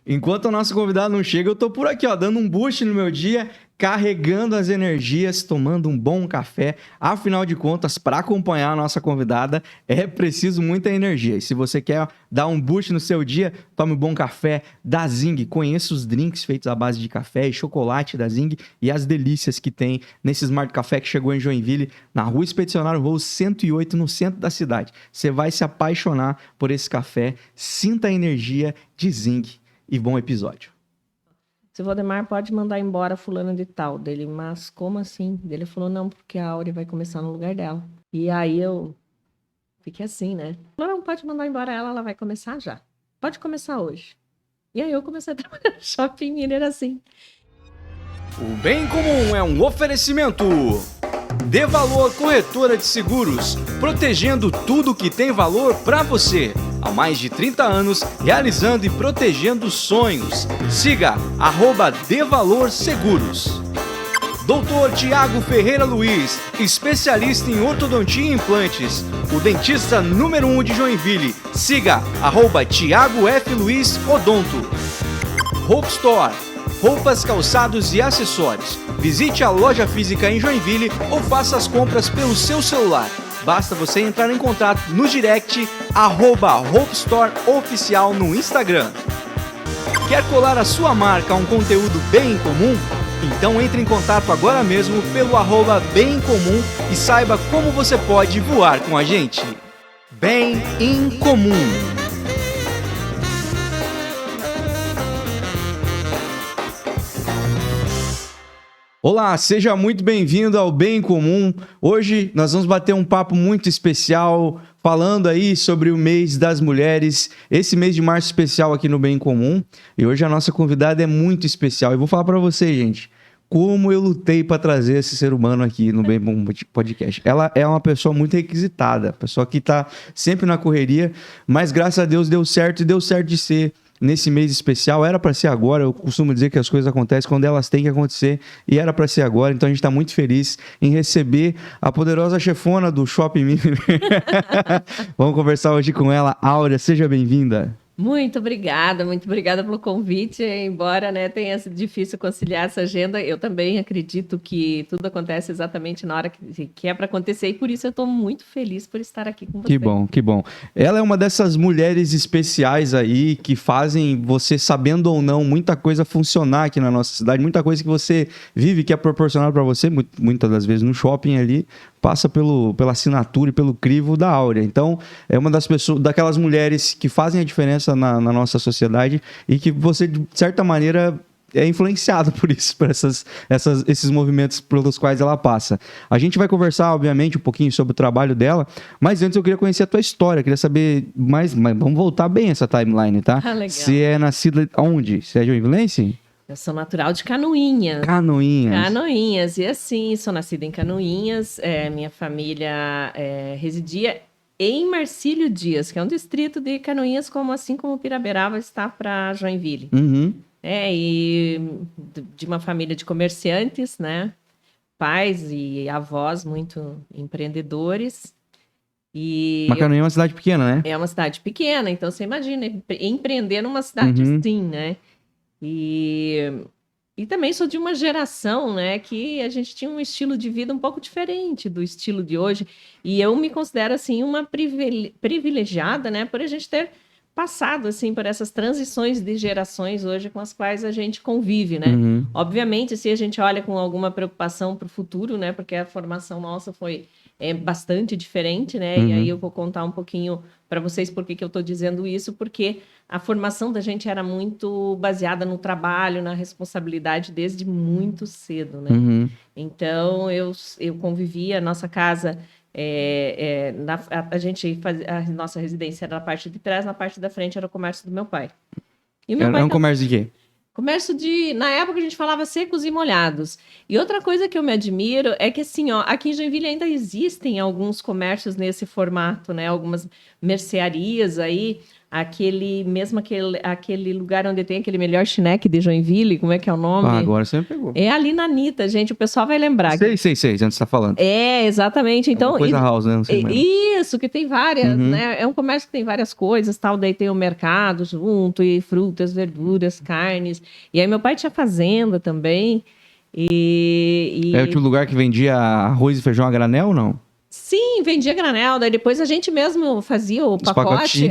Enquanto o nosso convidado não chega, eu tô por aqui, ó, dando um boost no meu dia, carregando as energias, tomando um bom café. Afinal de contas, para acompanhar a nossa convidada, é preciso muita energia. E se você quer dar um boost no seu dia, tome um bom café da Zing. Conheça os drinks feitos à base de café e chocolate da Zing e as delícias que tem nesse Smart Café que chegou em Joinville, na Rua Expedicionário Voo 108, no centro da cidade. Você vai se apaixonar por esse café. Sinta a energia de Zing. E bom episódio. Se o Valdemar pode mandar embora fulano de tal dele, mas como assim? Ele falou, não, porque a Áurea vai começar no lugar dela. E aí eu fiquei assim, né? Falou, não, pode mandar embora ela vai começar já. Pode começar hoje. E aí eu comecei a trabalhar no Shopping Miller assim. O Bem Comum é um oferecimento. Dê Valor Corretora de Seguros, protegendo tudo que tem valor para você. Há mais de 30 anos, realizando e protegendo sonhos. Siga @DeValorSeguros. Dr. Tiago Ferreira Luiz, especialista em ortodontia e implantes. O dentista número 1 de Joinville. Siga @Tiago F. Luiz Odonto. Hope Store. Roupas, calçados e acessórios. Visite a loja física em Joinville ou faça as compras pelo seu celular. Basta você entrar em contato no direct @Hope Store Oficial no Instagram. Quer colar a sua marca a um conteúdo bem comum? Então entre em contato agora mesmo pelo @Bem Comum e saiba como você pode voar com a gente. Bem em Comum. Olá, seja muito bem-vindo ao Bem Comum. Hoje nós vamos bater um papo muito especial, falando aí sobre o mês das mulheres, esse mês de março especial aqui no Bem Comum. E hoje a nossa convidada é muito especial. E vou falar para vocês, gente, como eu lutei para trazer esse ser humano aqui no Bem Comum Podcast. Ela é uma pessoa muito requisitada, pessoa que está sempre na correria, mas graças a Deus deu certo e deu certo de ser nesse mês especial. Era para ser agora, eu costumo dizer que as coisas acontecem quando elas têm que acontecer e era para ser agora, então a gente está muito feliz em receber a poderosa chefona do Shopping Miller. Vamos conversar hoje com ela. Áurea, seja bem-vinda. Muito obrigada pelo convite, embora, né, tenha sido difícil conciliar essa agenda, eu também acredito que tudo acontece exatamente na hora que é para acontecer e por isso eu estou muito feliz por estar aqui com você. Que bom, que bom. Ela é uma dessas mulheres especiais aí que fazem você, sabendo ou não, muita coisa funcionar aqui na nossa cidade, muita coisa que você vive, que é proporcionada para você, muitas das vezes no shopping ali, passa pela assinatura e pelo crivo da Áurea. Então, é uma das pessoas, daquelas mulheres que fazem a diferença na nossa sociedade e que você, de certa maneira, é influenciado por isso, por esses movimentos pelos quais ela passa. A gente vai conversar, obviamente, um pouquinho sobre o trabalho dela, mas antes eu queria conhecer a tua história, queria saber mais, mas vamos voltar bem essa timeline, tá? Ah, legal. Você é nascida onde? Você é joinvilense? Eu sou natural de Canoinhas. Canoinhas. E assim, sou nascida em Canoinhas. Minha família residia em Marcílio Dias, que é um distrito de Canoinhas, assim como Piraberaba está para Joinville. Uhum. E de uma família de comerciantes, né? Pais e avós muito empreendedores. Mas Canoinhas é uma cidade pequena, né? É uma cidade pequena, então você imagina empreender numa cidade assim, né? E também sou de uma geração, né, que a gente tinha um estilo de vida um pouco diferente do estilo de hoje. E eu me considero, assim, uma privilegiada, né, por a gente ter passado, assim, por essas transições de gerações hoje com as quais a gente convive, né? Uhum. Obviamente, se a gente olha com alguma preocupação para o futuro, né, porque a formação nossa foi bastante diferente, né? Uhum. E aí eu vou contar um pouquinho para vocês por que eu estou dizendo isso, porque a formação da gente era muito baseada no trabalho, na responsabilidade desde muito cedo, né? Uhum. Então, eu convivia, a nossa casa, a nossa residência era na parte de trás, na parte da frente era o comércio do meu pai. E meu pai um comércio de quê? Comércio na época a gente falava secos e molhados. E outra coisa que eu me admiro é que, assim, ó, aqui em Joinville ainda existem alguns comércios nesse formato, né? Algumas mercearias aí, aquele lugar onde tem aquele melhor Schneck de Joinville, como é que é o nome? Agora você me pegou. É ali na Anitta, gente, o pessoal vai lembrar. Sei, onde você tá falando. É, exatamente. Então, coisa house, né? Não sei mais. Isso, que tem várias, né? É um comércio que tem várias coisas, tal. Daí tem o mercado junto, e frutas, verduras, carnes. E aí meu pai tinha fazenda também. É o tipo lugar que vendia arroz e feijão a granel ou não? Sim, vendia granel, daí depois a gente mesmo fazia o pacote.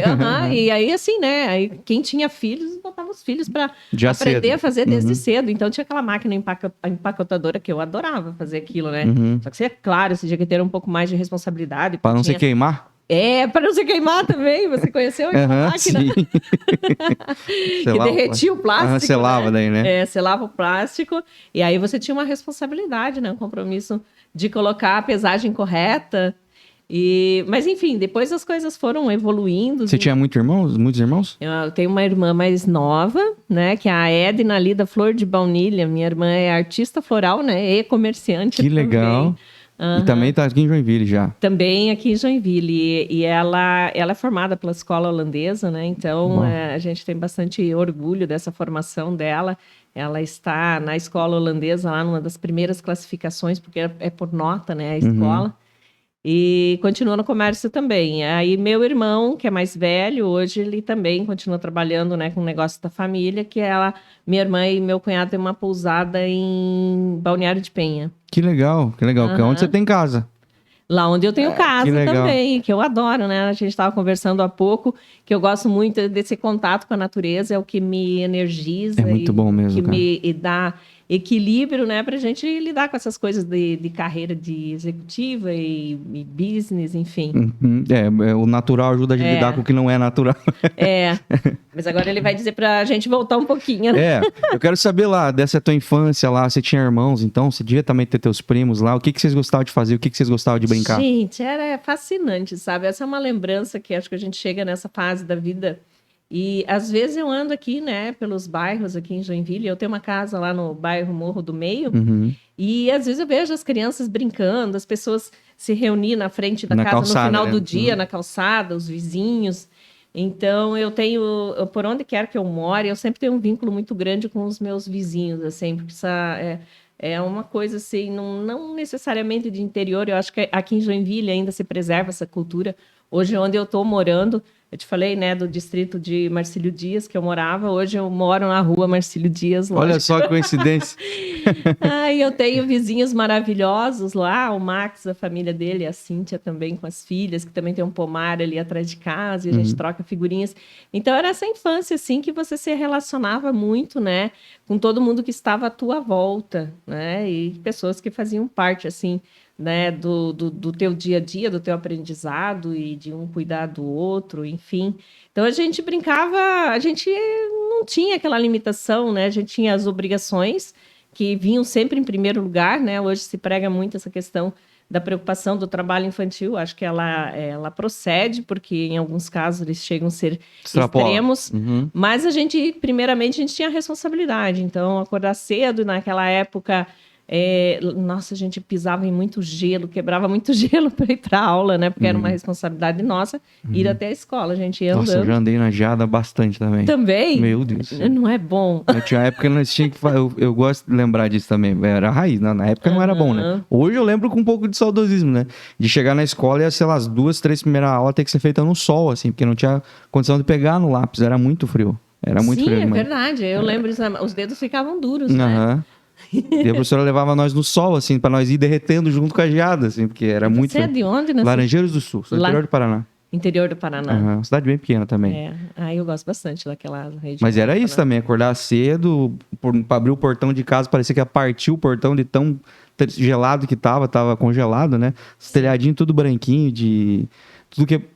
E aí, assim, né? Aí quem tinha filhos, botava os filhos para aprender a fazer desde cedo. Então tinha aquela máquina empacotadora que eu adorava fazer aquilo, né? Só que, é claro, você tinha que ter um pouco mais de responsabilidade. Para não se queimar? Para não se queimar também. Você conheceu essa máquina? Sim. Que derretia o plástico. Selava daí, né? Selava o plástico. E aí você tinha uma responsabilidade, né? Um compromisso de colocar a pesagem correta. Mas, enfim, depois as coisas foram evoluindo. Você tinha muitos irmãos? Eu tenho uma irmã mais nova, né? Que é a Edna ali da Flor de Baunilha. Minha irmã é artista floral, né? E comerciante também. Que legal. E também tá aqui em Joinville já. Também aqui em Joinville. E ela é formada pela escola holandesa, né? Então, a gente tem bastante orgulho dessa formação dela. Ela está na escola holandesa, lá numa das primeiras classificações, porque é por nota, né? A escola. E continua no comércio também. Aí meu irmão, que é mais velho, hoje ele também continua trabalhando, né, com o negócio da família, que minha irmã e meu cunhado têm uma pousada em Balneário de Penha. Que legal, que legal. Que é onde você tem casa. Lá onde eu tenho casa também, que eu adoro, né? A gente estava conversando há pouco, que eu gosto muito desse contato com a natureza, é o que me energiza. É muito bom mesmo, que me dá equilíbrio, né? Pra gente lidar com essas coisas de carreira de executiva e business, enfim. O natural ajuda a lidar com o que não é natural. Mas agora ele vai dizer pra gente voltar um pouquinho, né? Eu quero saber lá, dessa tua infância lá, você tinha irmãos, então? Você devia também ter teus primos lá. O que vocês gostavam de fazer? O que vocês gostavam de brincar? Gente, era fascinante, sabe? Essa é uma lembrança que acho que a gente chega nessa fase da vida. E às vezes eu ando aqui, né, pelos bairros aqui em Joinville. Eu tenho uma casa lá no bairro Morro do Meio. E às vezes eu vejo as crianças brincando, as pessoas se reunir na frente da casa calçada, no final do dia, na calçada, os vizinhos. Então eu tenho, por onde quer que eu more, eu sempre tenho um vínculo muito grande com os meus vizinhos, assim, porque é uma coisa assim, não necessariamente de interior. Eu acho que aqui em Joinville ainda se preserva essa cultura. Hoje, onde eu estou morando, eu te falei, né, do distrito de Marcílio Dias, que eu morava. Hoje eu moro na rua Marcílio Dias. Lógico. Olha só que coincidência. Eu tenho vizinhos maravilhosos lá. O Max, a família dele, a Cíntia também com as filhas, que também tem um pomar ali atrás de casa, e a gente troca figurinhas. Então, era essa infância, assim, que você se relacionava muito, né, com todo mundo que estava à tua volta, né, e pessoas que faziam parte, assim, né, do teu dia a dia, do teu aprendizado e de um cuidar do outro, enfim. Então, a gente brincava, a gente não tinha aquela limitação, né? A gente tinha as obrigações que vinham sempre em primeiro lugar, né? Hoje se prega muito essa questão da preocupação do trabalho infantil. Acho que ela procede, porque em alguns casos eles chegam a ser extremos, mas primeiramente, a gente tinha responsabilidade. Então, acordar cedo, naquela época... nossa, a gente pisava em muito gelo, quebrava muito gelo para ir para aula, né? Porque era uma responsabilidade nossa ir até a escola. A gente ia andando. Nossa, eu já andei na geada bastante também. Também? Meu Deus. Não é bom. Tinha época que nós tínhamos que fazer. Eu gosto de lembrar disso também. Era a raiz. Na época não era bom, né? Hoje eu lembro com um pouco de saudosismo, né? De chegar na escola e, sei lá, as 2, 3 primeiras aulas ter que ser feita no sol, assim, porque não tinha condição de pegar no lápis. Era muito frio. Era muito frio. Sim, é verdade. Eu lembro disso. Os dedos ficavam duros, né? E a professora levava nós no sol, assim, pra nós ir derretendo junto com a geada, assim, porque era muito... Você é de onde, né? Laranjeiros do Sul, interior do Paraná. Interior do Paraná. Cidade bem pequena também. Eu gosto bastante daquela região. Mas era isso também, acordar cedo, pra abrir o portão de casa, parecia que ia partir o portão de tão gelado que tava congelado, né? Os telhadinhos tudo branquinho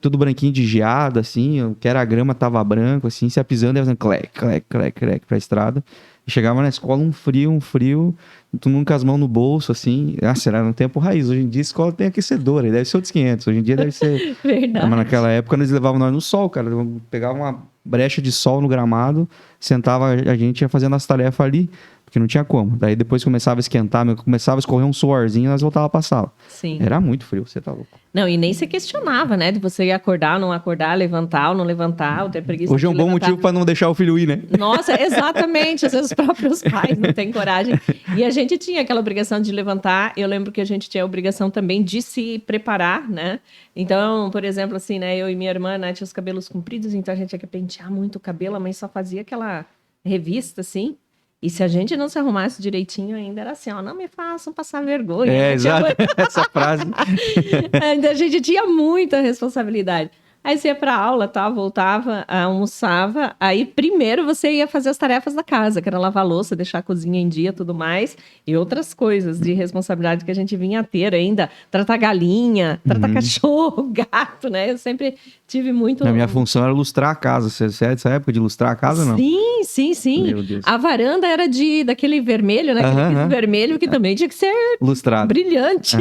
tudo branquinho de geada, assim, o que era a grama tava branco, assim, se pisando, ia fazendo clec, clec, clec, clec pra estrada. E chegava na escola um frio, tu nunca com as mãos no bolso, assim. Era no tempo raiz. Hoje em dia a escola tem aquecedora, deve ser outros 500. Hoje em dia deve ser... Verdade. Mas naquela época eles levavam nós no sol, cara. Pegava uma brecha de sol no gramado, sentava, a gente ia fazendo as tarefas ali. Porque não tinha como. Daí depois começava a esquentar, começava a escorrer um suorzinho, nós voltava pra sala. Sim. Era muito frio, você tá louco. Não, e nem se questionava, né? De você acordar, não acordar, levantar ou não levantar, ou ter preguiça Hoje é um de bom levantar. motivo pra não deixar o filho ir, né? Nossa, exatamente. Às vezes os próprios pais não têm coragem. E a gente tinha aquela obrigação de levantar. Eu lembro que a gente tinha a obrigação também de se preparar, né? Então, por exemplo, assim, né? Eu e minha irmã, né, tinha os cabelos compridos, então a gente tinha que pentear muito o cabelo. A mãe só fazia aquela revista, assim. E se a gente não se arrumasse direitinho, ainda era assim, ó, não me façam passar vergonha. É, né? exato. Essa frase. Ainda a gente tinha muita responsabilidade. Aí você ia pra aula, tá? Voltava, almoçava. Aí primeiro você ia fazer as tarefas da casa, que era lavar louça, deixar a cozinha em dia, tudo mais. E outras coisas de responsabilidade que a gente vinha a ter ainda. Tratar galinha, tratar cachorro, gato, né? Eu sempre tive muito... A minha função era lustrar a casa. Você é dessa época de lustrar a casa ou não? Sim, sim, sim. Meu Deus. A varanda era daquele vermelho, né? Aquele piso vermelho que também tinha que ser Lustrado. brilhante.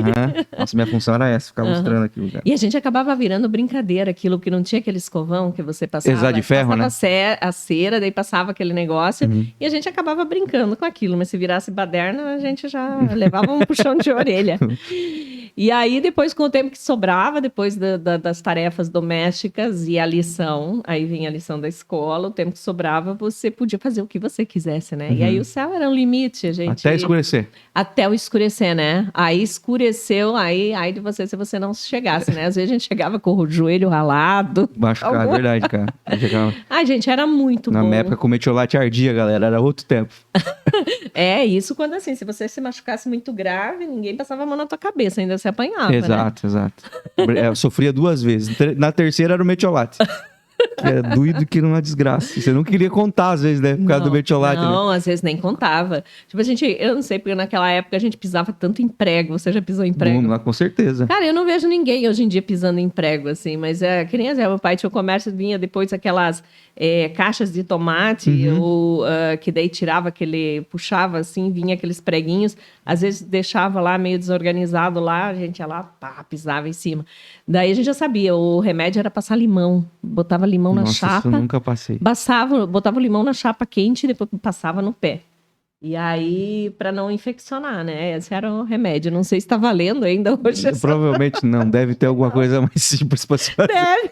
Nossa, minha função era essa, ficar lustrando aquilo. Cara. E a gente acabava virando brincadeira aquilo, que não tinha aquele escovão que você passava. Exato, de ferro, passava a cera, daí passava aquele negócio, e a gente acabava brincando com aquilo. Mas se virasse baderna, a gente já levava um puxão de orelha. E aí, depois, com o tempo que sobrava, depois das tarefas domésticas e a lição, aí vinha a lição da escola, o tempo que sobrava, você podia fazer o que você quisesse, né? E aí o céu era um limite, a gente... Até escurecer. Até o escurecer, né? Aí escureceu, aí de você, se você não chegasse, né? Às vezes a gente chegava com o joelho ralado. Machucado, é verdade, cara. Ai, gente, era muito bom. Na minha época, com metiolate ardia, galera. Era outro tempo. É, isso quando assim, se você se machucasse muito grave, ninguém passava a mão na tua cabeça, ainda se apanhava, Exato, né? exato. Eu sofria 2 vezes. Na terceira era o metiolate. Que é doído que não é desgraça. Você não queria contar, às vezes, né? Por causa do metiolate. Não, né? às vezes nem contava. Tipo, eu não sei, porque naquela época a gente pisava tanto em prego. Você já pisou em prego? Lá, com certeza. Cara, eu não vejo ninguém hoje em dia pisando em prego, assim, mas que nem meu pai tinha o comércio, vinha depois aquelas caixas de tomate, que daí tirava puxava assim, vinha aqueles preguinhos, às vezes deixava lá meio desorganizado lá, a gente ia lá, pá, pisava em cima. Daí a gente já sabia, o remédio era passar limão, botava limão na chapa. Isso eu nunca passei. Botava o limão na chapa quente e depois passava no pé. E aí, para não infeccionar, né? Esse era o remédio. Não sei se está valendo ainda hoje. Provavelmente não. Deve ter alguma coisa mais simples para se fazer. Deve.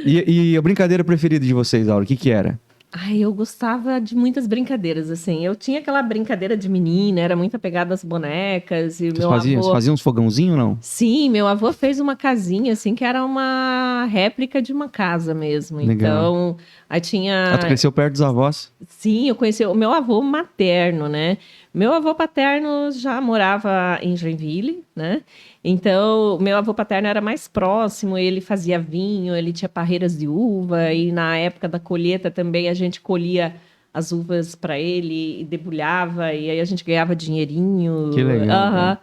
E a brincadeira preferida de vocês, Aura, o que era? Ai, eu gostava de muitas brincadeiras, assim. Eu tinha aquela brincadeira de menina, era muito apegada às bonecas. E Vocês faziam uns fogãozinhos ou não? Sim, meu avô fez uma casinha, assim, que era uma réplica de uma casa mesmo. Legal. Então, aí tinha... Tu cresceu perto dos avós? Sim, eu conheci o meu avô materno, né? Meu avô paterno já morava em Joinville, né? Então, meu avô paterno era mais próximo, ele fazia vinho, ele tinha parreiras de uva, e na época da colheita também a gente colhia as uvas para ele e debulhava, e aí a gente ganhava dinheirinho. Que legal.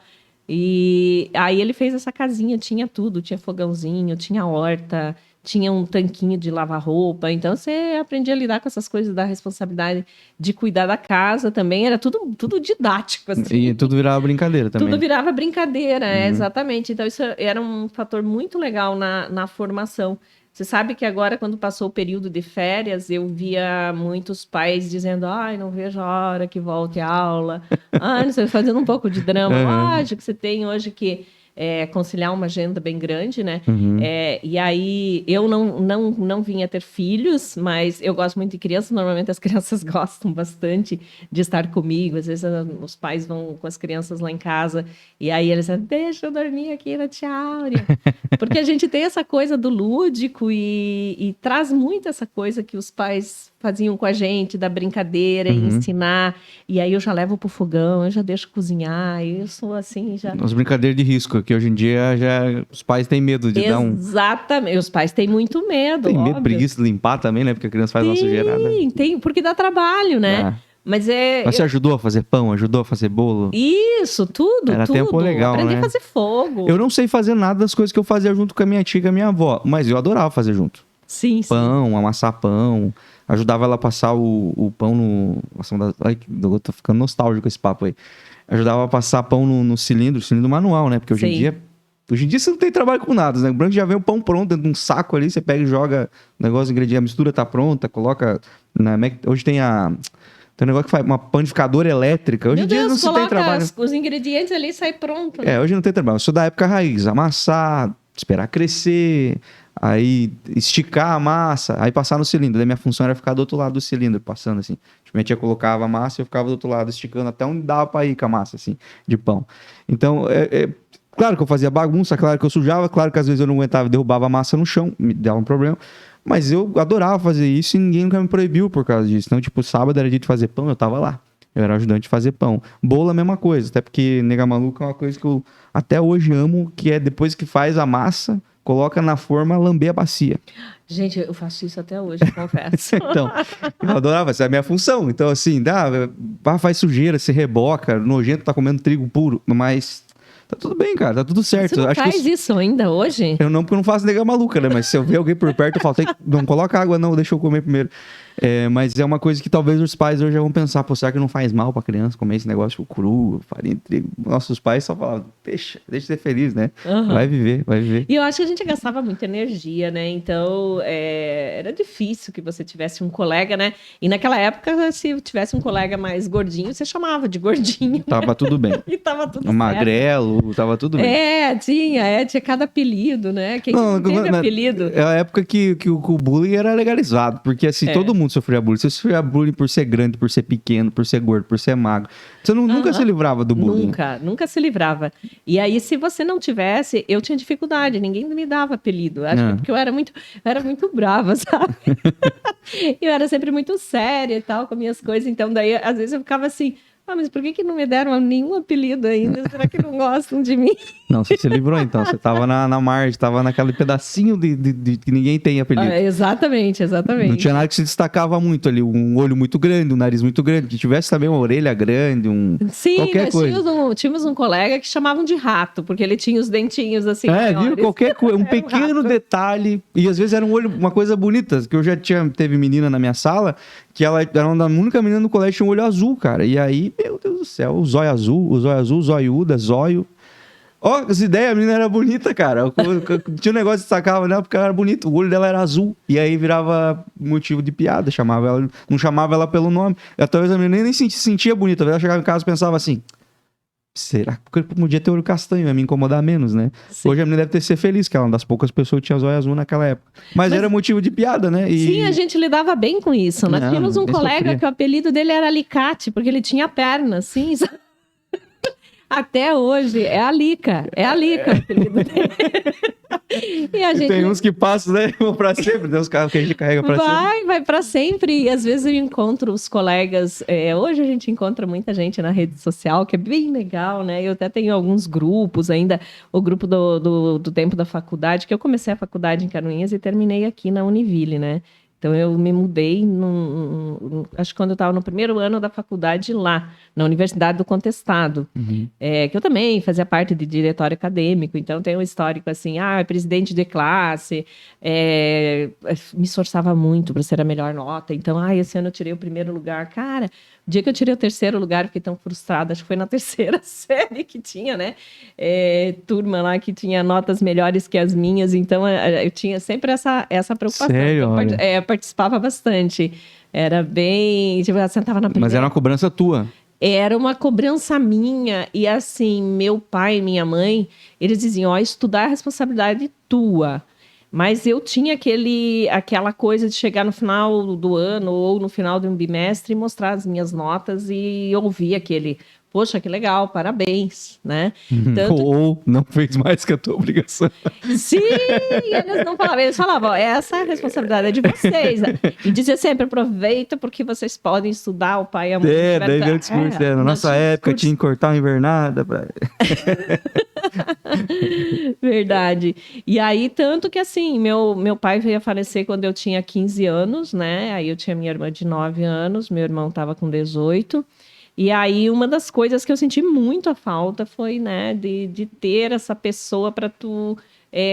E aí ele fez essa casinha, tinha tudo, tinha fogãozinho, tinha horta, tinha um tanquinho de lavar roupa, então você aprendia a lidar com essas coisas da responsabilidade de cuidar da casa também, era tudo didático, assim. E tudo virava brincadeira também. Tudo virava brincadeira, exatamente. Então isso era um fator muito legal na formação. Você sabe que agora, quando passou o período de férias, eu via muitos pais dizendo, ai, não vejo a hora que volte a aula. Ai, não sei, fazendo um pouco de drama. Lógico que você tem hoje que conciliar uma agenda bem grande, né? E aí, eu não vinha ter filhos, mas eu gosto muito de crianças. Normalmente, as crianças gostam bastante de estar comigo. Às vezes, os pais vão com as crianças lá em casa. E aí, eles dizem, deixa eu dormir aqui na tia Áurea. Porque a gente tem essa coisa do lúdico e traz muito essa coisa que os pais faziam com a gente, da brincadeira e ensinar. E aí, eu já levo pro fogão, eu já deixo cozinhar. Eu sou assim, já... As brincadeiras de risco, que hoje em dia os pais têm medo de dar um... Exatamente, os pais têm muito medo, Tem medo, preguiça de limpar também, né? Porque a criança faz uma sujeirada. Tem, porque dá trabalho, né? Mas você ajudou a fazer pão? Ajudou a fazer bolo? Isso, tudo, Era tempo legal, Aprendi né? a fazer fogo. Eu não sei fazer nada das coisas que eu fazia junto com a minha tia e a minha avó, mas eu adorava fazer junto. Sim, pão, amassar pão. Ajudava ela a passar o pão no... Ai, eu tô ficando nostálgico com esse papo aí. Ajudava a passar pão no cilindro manual, né? Porque hoje em dia você não tem trabalho com nada, né? O branco já vem o pão pronto dentro de um saco ali, você pega e joga o negócio, ingrediente, a mistura tá pronta, coloca... Hoje tem Tem um negócio que faz uma panificadora elétrica. Hoje em dia não se tem trabalho. Os ingredientes ali e sai pronto. Né? Hoje não tem trabalho. Eu sou da época raiz. Amassar, esperar crescer, aí esticar a massa, aí passar no cilindro. Daí minha função era ficar do outro lado do cilindro, passando assim. Minha tia colocava a massa e eu ficava do outro lado, esticando até onde dava pra ir com a massa, assim, de pão. Então, claro que eu fazia bagunça, claro que eu sujava, claro que às vezes eu não aguentava, derrubava a massa no chão, me dava um problema. Mas eu adorava fazer isso e ninguém nunca me proibiu por causa disso. Então, tipo, sábado era dia de fazer pão, eu tava lá. Eu era ajudante de fazer pão. Bolo é a mesma coisa, até porque nega maluca é uma coisa que eu até hoje amo, que é depois que faz a massa, coloca na forma, lamber a bacia. Gente, eu faço isso até hoje, confesso. Então, eu adorava, essa é a minha função. Então, assim, faz sujeira, se reboca, nojento, tá comendo trigo puro, mas tá tudo bem, cara, tá tudo certo. Você não faz isso ainda hoje? Eu não, porque eu não faço nega maluca, né? Mas se eu ver alguém por perto, eu falo, não coloca água não, deixa eu comer primeiro. Mas é uma coisa que talvez os pais hoje já vão pensar, pô, será que não faz mal pra criança comer esse negócio cru, farinha de trigo? Nossos pais só falavam, deixa de ser feliz, né? Uhum. Vai viver. E eu acho que a gente gastava muita energia, né? Então, era difícil que você tivesse um colega, né? E naquela época, se tivesse um colega mais gordinho, você chamava de gordinho. Tava tudo bem. E tava tudo certo. Magrelo, tava tudo bem. Tinha cada apelido, né? Quem não teve apelido? É a época que o bullying era legalizado, porque assim, todo mundo sofria bullying. Você sofria bullying por ser grande, por ser pequeno, por ser gordo, por ser magro. Você nunca se livrava do bullying. Nunca se livrava. E aí, se você não tivesse, eu tinha dificuldade, ninguém me dava apelido. Acho que porque eu era muito brava, sabe? Eu era sempre muito séria e tal com minhas coisas, então daí, às vezes, eu ficava assim, mas por que não me deram nenhum apelido ainda? Será que não gostam de mim? Não, você se livrou então. Você tava na margem, tava naquele pedacinho de que ninguém tem apelido. Exatamente. Não tinha nada que se destacava muito ali. Um olho muito grande, um nariz muito grande. Que tivesse também uma orelha grande, Sim, qualquer coisa. Tínhamos um colega que chamavam de rato, porque ele tinha os dentinhos assim. Viu? Qualquer coisa. Um pequeno detalhe. E às vezes era uma coisa bonita. Que eu já teve menina na minha sala que ela era a única menina no colégio que tinha um olho azul, cara. E aí, meu Deus do céu, o zóio azul, zóiuda, zóio. Ó, essa ideia, a menina era bonita, cara. Tinha um negócio que destacava, né? Porque ela era bonita, o olho dela era azul. E aí virava motivo de piada, não chamava ela pelo nome. E talvez a menina nem se sentia bonita. Ela chegava em casa e pensava assim, será que podia ter olho castanho? Ia me incomodar menos, né? Sim. Hoje a menina deve ser feliz, que ela é uma das poucas pessoas que tinha zóio azul naquela época. Mas era motivo de piada, né? Sim, a gente lidava bem com isso. Nós tínhamos um colega que o apelido dele era Alicate, porque ele tinha perna, assim, sabe? Até hoje, é a Lica o apelido dele. E tem uns que passam, né? Vão pra sempre, tem uns carros que a gente carrega pra sempre. Vai pra sempre. E às vezes eu encontro os colegas. Hoje a gente encontra muita gente na rede social, que é bem legal, né? Eu até tenho alguns grupos ainda. O grupo do tempo da faculdade, que eu comecei a faculdade em Canoinhas e terminei aqui na Univille, né? Então, eu me mudei, acho que quando eu estava no primeiro ano da faculdade lá, na Universidade do Contestado, que eu também fazia parte de diretório acadêmico, então tem um histórico assim, presidente de classe, me esforçava muito para ser a melhor nota, então, esse ano eu tirei o primeiro lugar. Cara, o dia que eu tirei o terceiro lugar, eu fiquei tão frustrada, acho que foi na terceira série que tinha, né? Turma lá que tinha notas melhores que as minhas, então eu tinha sempre essa preocupação. Sério? Então, participava bastante. Era bem... Tipo, eu sentava na primeira... Mas era uma cobrança tua. Era uma cobrança minha. E assim, meu pai e minha mãe, eles diziam, estudar é responsabilidade tua. Mas eu tinha aquela coisa de chegar no final do ano ou no final de um bimestre e mostrar as minhas notas e ouvir aquele... Poxa, que legal, parabéns, né? Ou não fez mais que a tua obrigação. Sim, eles não falavam, eles falavam, essa é a responsabilidade é de vocês. E dizia sempre, aproveita porque vocês podem estudar, o pai e a mãe. Daí veio o discurso, na nossa época tinha que cortar uma invernada. Verdade. E aí, tanto que assim, meu pai veio a falecer quando eu tinha 15 anos, né? Aí eu tinha minha irmã de 9 anos, meu irmão estava com 18. E aí, uma das coisas que eu senti muito a falta foi, né, de ter essa pessoa para tu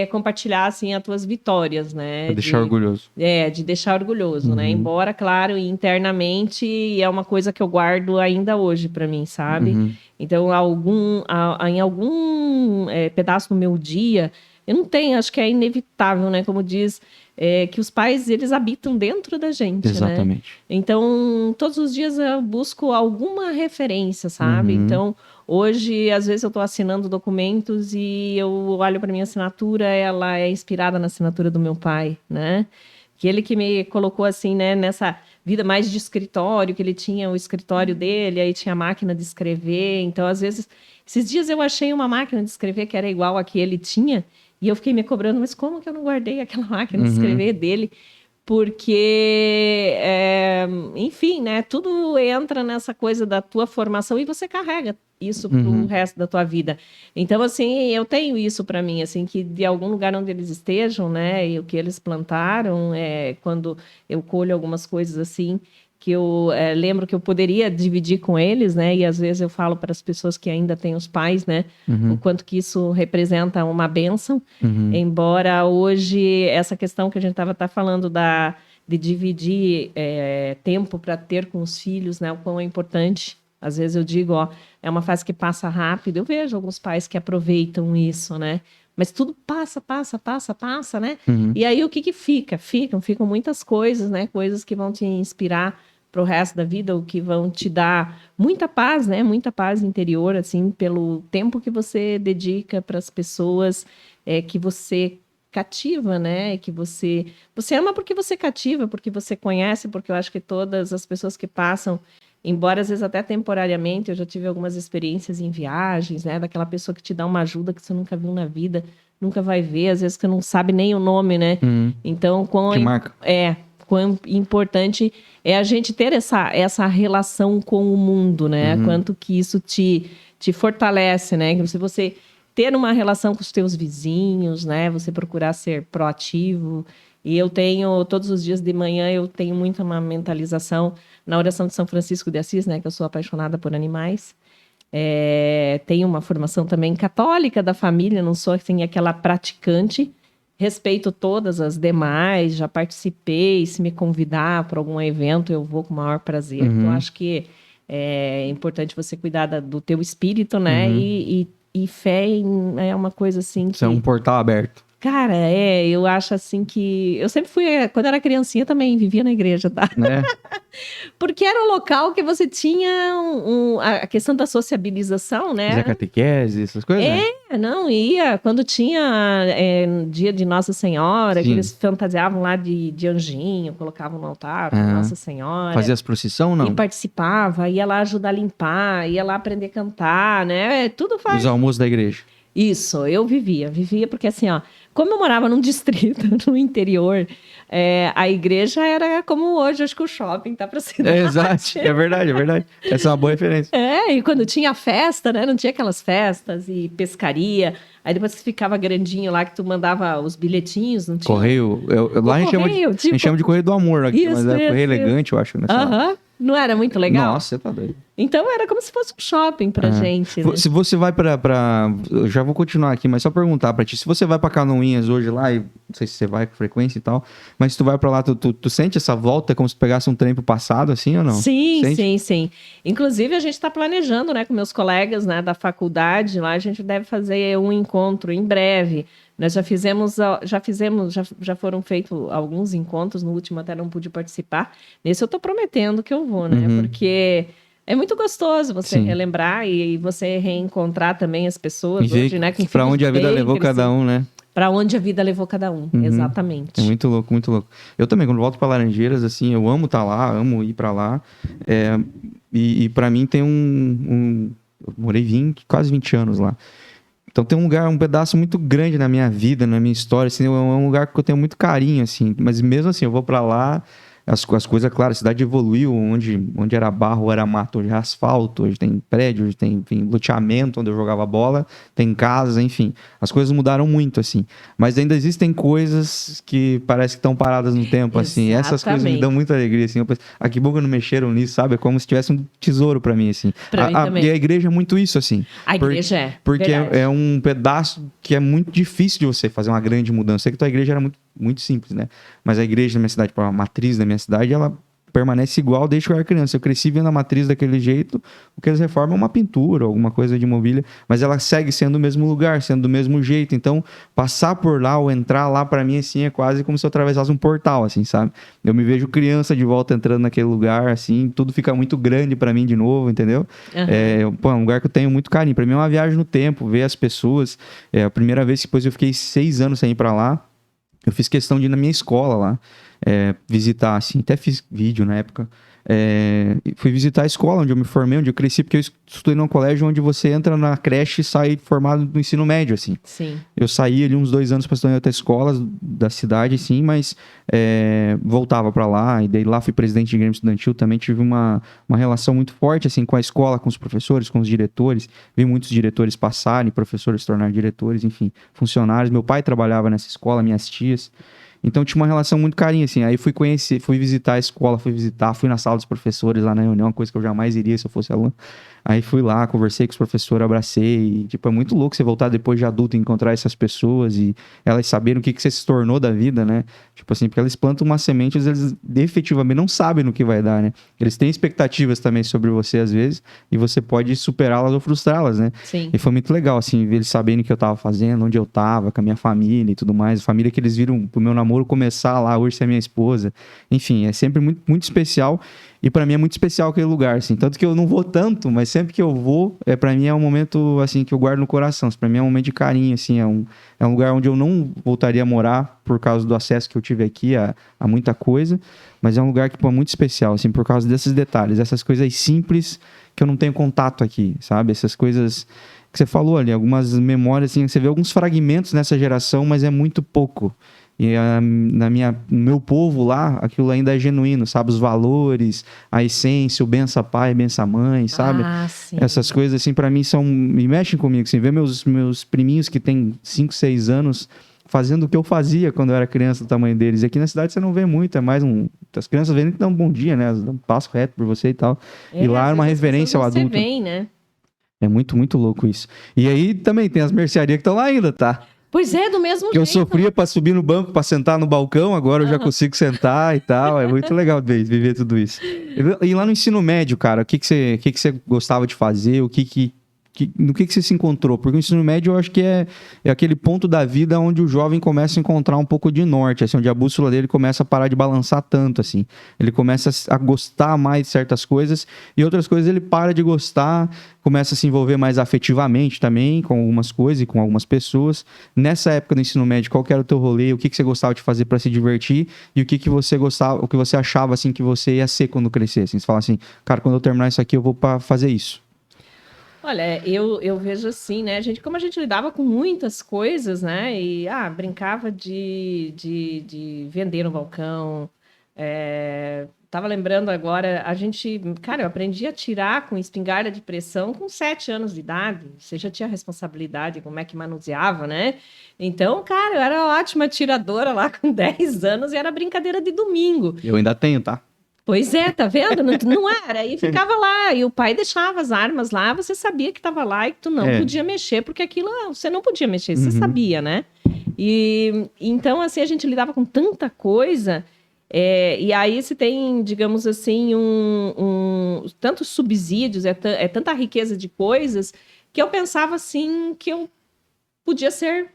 compartilhar, assim, as tuas vitórias, né? Pra deixar orgulhoso. De deixar orgulhoso, né? Embora, claro, internamente é uma coisa que eu guardo ainda hoje para mim, sabe? Então, em algum pedaço do meu dia, Eu não tenho, acho que é inevitável, né? Como diz, que os pais, eles habitam dentro da gente, Exatamente. né? Então, todos os dias eu busco alguma referência, sabe? Então, hoje, às vezes eu estou assinando documentos e eu olho para minha assinatura, ela é inspirada na assinatura do meu pai, né? Que ele que me colocou assim, né, nessa vida mais de escritório, que ele tinha o escritório dele, aí tinha a máquina de escrever. Então, às vezes, esses dias eu achei uma máquina de escrever que era igual a que ele tinha, e eu fiquei me cobrando, mas como que eu não guardei aquela máquina de escrever dele? Porque, enfim, né, tudo entra nessa coisa da tua formação e você carrega isso pro resto da tua vida. Então, assim, eu tenho isso para mim, assim, que de algum lugar onde eles estejam, né, e o que eles plantaram, quando eu colho algumas coisas assim, que eu lembro que eu poderia dividir com eles, né, e às vezes eu falo para as pessoas que ainda têm os pais, né, o quanto que isso representa uma bênção, embora hoje essa questão que a gente estava falando de dividir tempo para ter com os filhos, né, o quão é importante. Às vezes eu digo, ó, é uma fase que passa rápido. Eu vejo alguns pais que aproveitam isso, né? Mas tudo passa, né? E aí o que fica? Ficam muitas coisas, né? Coisas que vão te inspirar para o resto da vida, ou que vão te dar muita paz, né? Muita paz interior, assim, pelo tempo que você dedica para as pessoas, que você cativa, né? Que você ama porque você cativa, porque você conhece, porque eu acho que todas as pessoas que passam, embora às vezes até temporariamente, eu já tive algumas experiências em viagens, né? Daquela pessoa que te dá uma ajuda que você nunca viu na vida, nunca vai ver, às vezes você não sabe nem o nome, né? Então, quão importante é a gente ter essa relação com o mundo, né? Quanto que isso te fortalece, né? Se você ter uma relação com os teus vizinhos, né? Você procurar ser proativo. E eu tenho, todos os dias de manhã, eu tenho muito uma mentalização na oração de São Francisco de Assis, né? Que eu sou apaixonada por animais. Tenho uma formação também católica da família, não sou assim aquela praticante. Respeito todas as demais, já participei. Se me convidar para algum evento, eu vou com o maior prazer. Eu acho que é importante você cuidar do teu espírito, né? E fé é uma coisa assim que... Isso é um portal aberto. Cara, eu acho assim que... Eu sempre fui... Quando era criancinha também vivia na igreja, tá? Porque era um local que você tinha a questão da sociabilização, né? Fazer catequese, essas coisas? Não, ia. Quando tinha dia de Nossa Senhora, que eles fantasiavam lá de anjinho, colocavam no altar para Nossa Senhora. Fazia as procissão, não? E participava, ia lá ajudar a limpar, ia lá aprender a cantar, né? Tudo faz... Os almoços da igreja. Isso, eu vivia porque assim, ó, como eu morava num distrito, no interior, a igreja era como hoje, acho que o shopping tá pra cidade. Exato, é verdade. Essa é uma boa referência. E quando tinha festa, né, não tinha aquelas festas e pescaria, aí depois que ficava grandinho lá, que tu mandava os bilhetinhos, não tinha? Correio, lá a gente chama de Correio do Amor aqui, mas é Correio Elegante, eu acho. Não era muito legal? Nossa, você tá doido. Então era como se fosse um shopping pra gente, né? Se você vai pra... Eu já vou continuar aqui, mas só perguntar pra ti. Se você vai pra Canoinhas hoje lá, e não sei se você vai com frequência e tal, mas se tu vai pra lá, tu sente essa volta como se pegasse um trem pro passado, assim, ou não? Sim. Inclusive, a gente tá planejando, né, com meus colegas, né, da faculdade, lá a gente deve fazer um encontro em breve. Nós já foram feitos alguns encontros, no último até não pude participar. Nesse eu tô prometendo que eu vou, né? Porque é muito gostoso você relembrar e você reencontrar também as pessoas hoje, né? Pra onde a vida levou cada um, né? Pra onde a vida levou cada um, exatamente. É muito louco, muito louco. Eu também, quando volto pra Laranjeiras, assim, eu amo estar lá, amo ir pra lá. E pra mim tem eu morei quase 20 anos lá. Então tem um pedaço muito grande na minha vida, na minha história, assim, é um lugar que eu tenho muito carinho, assim, mas mesmo assim, eu vou pra lá, as coisas, claro, a cidade evoluiu, onde era barro, era mato, hoje é asfalto, hoje tem prédio, hoje tem, enfim, loteamento onde eu jogava bola, tem casa, enfim, as coisas mudaram muito, assim, mas ainda existem coisas que parece que estão paradas no tempo, assim, essas coisas me dão muita alegria, assim, eu penso, que bom que não mexeram nisso, sabe, é como se tivesse um tesouro pra mim, assim. Pra mim também. E a igreja é muito isso, assim. A igreja porque é um pedaço que é muito difícil de você fazer uma grande mudança. Eu sei que tua igreja era muito, muito simples, né? Mas a igreja da minha cidade, a matriz da minha cidade, ela permanece igual desde que eu era criança. Eu cresci vendo a matriz daquele jeito, o que eles reformam é uma pintura, alguma coisa de mobília, mas ela segue sendo o mesmo lugar, sendo do mesmo jeito. Então, passar por lá ou entrar lá, pra mim, assim, é quase como se eu atravessasse um portal, assim, sabe? Eu me vejo criança de volta entrando naquele lugar, assim, tudo fica muito grande pra mim de novo, entendeu? É um lugar que eu tenho muito carinho. Pra mim é uma viagem no tempo, ver as pessoas. É a primeira vez que depois eu fiquei 6 anos sem ir pra lá. Eu fiz questão de ir na minha escola lá, visitar, assim, até fiz vídeo na época. Fui visitar a escola onde eu me formei, onde eu cresci, porque eu estudei num colégio onde você entra na creche e sai formado no ensino médio, assim. Sim. Eu saí ali uns 2 anos para estudar em outras escolas da cidade, assim, mas voltava para lá, e daí lá fui presidente de Grêmio Estudantil, também tive uma relação muito forte, assim, com a escola, com os professores, com os diretores. Vi muitos diretores passarem, professores se tornarem diretores, enfim, funcionários. Meu pai trabalhava nessa escola, minhas tias. Então tinha uma relação muito carinho, assim. Aí fui conhecer, fui visitar a escola, fui na sala dos professores lá na reunião, uma coisa que eu jamais iria se eu fosse aluno. Aí fui lá, conversei com os professores, abracei. E, tipo, é muito louco você voltar depois de adulto e encontrar essas pessoas e elas saberem o que você se tornou da vida, né? Tipo assim, porque elas plantam uma semente, eles efetivamente não sabem no que vai dar, né? Eles têm expectativas também sobre você, às vezes, e você pode superá-las ou frustrá-las, né? Sim. E foi muito legal, assim, ver eles sabendo o que eu tava fazendo, onde eu tava, com a minha família e tudo mais. A família que eles viram pro meu namoro começar lá, hoje ser minha esposa. Enfim, é sempre muito, muito especial. E pra mim é muito especial aquele lugar, assim. Tanto que eu não vou tanto, mas sempre que eu vou, pra mim é um momento, assim, que eu guardo no coração. Pra mim é um momento de carinho, assim. É um lugar onde eu não voltaria a morar por causa do acesso que eu tive aqui a muita coisa. Mas é um lugar que, pô, é muito especial, assim, por causa desses detalhes. Essas coisas simples que eu não tenho contato aqui, sabe? Essas coisas que você falou ali, algumas memórias, assim, você vê alguns fragmentos nessa geração, mas é muito pouco. E no meu povo lá, aquilo ainda é genuíno, sabe? Os valores, a essência, o bença pai, bença mãe, sabe? Ah, sim. Essas coisas, assim, pra mim me mexem comigo, assim. Ver meus priminhos que têm 5, 6 anos fazendo o que eu fazia quando eu era criança, do tamanho deles. E aqui na cidade você não vê muito, é mais as crianças vêm e dão um bom dia, né? Elas dão um passo reto por você e tal. E lá é uma referência ao adulto. Você vem, né? É muito, muito louco isso. E aí também tem as mercearias que estão lá ainda, tá? Pois é, do mesmo Que eu jeito. sofria pra subir no banco, pra sentar no balcão, agora eu já consigo sentar e tal. É muito legal viver tudo isso. E lá no ensino médio, cara, o que você gostava de fazer? No que você se encontrou? Porque o ensino médio eu acho que é aquele ponto da vida onde o jovem começa a encontrar um pouco de norte, assim, onde a bússola dele começa a parar de balançar tanto, assim. Ele começa a gostar mais de certas coisas e outras coisas ele para de gostar, começa a se envolver mais afetivamente também com algumas coisas e com algumas pessoas. Nessa época do ensino médio, qual que era o teu rolê? O que você gostava de fazer para se divertir? E o que você gostava, o que você achava, assim, que você ia ser quando crescesse? Você fala assim, cara, quando eu terminar isso aqui, eu vou para fazer isso. Olha, eu vejo assim, né? Como a gente lidava com muitas coisas, né? E brincava de vender no balcão. Tava lembrando agora, eu aprendi a tirar com espingarda de pressão com 7 anos de idade. Você já tinha responsabilidade, como é que manuseava, né? Então, cara, eu era ótima atiradora lá com 10 anos e era brincadeira de domingo. Eu ainda tenho, tá? Pois é, tá vendo? Não era. E ficava lá. E o pai deixava as armas lá. Você sabia que estava lá e que tu não podia mexer, porque aquilo você não podia mexer. Você sabia, né? E então, assim, a gente lidava com tanta coisa. E aí se tem, digamos assim, tantos subsídios, tanta riqueza de coisas, que eu pensava, assim, que eu podia ser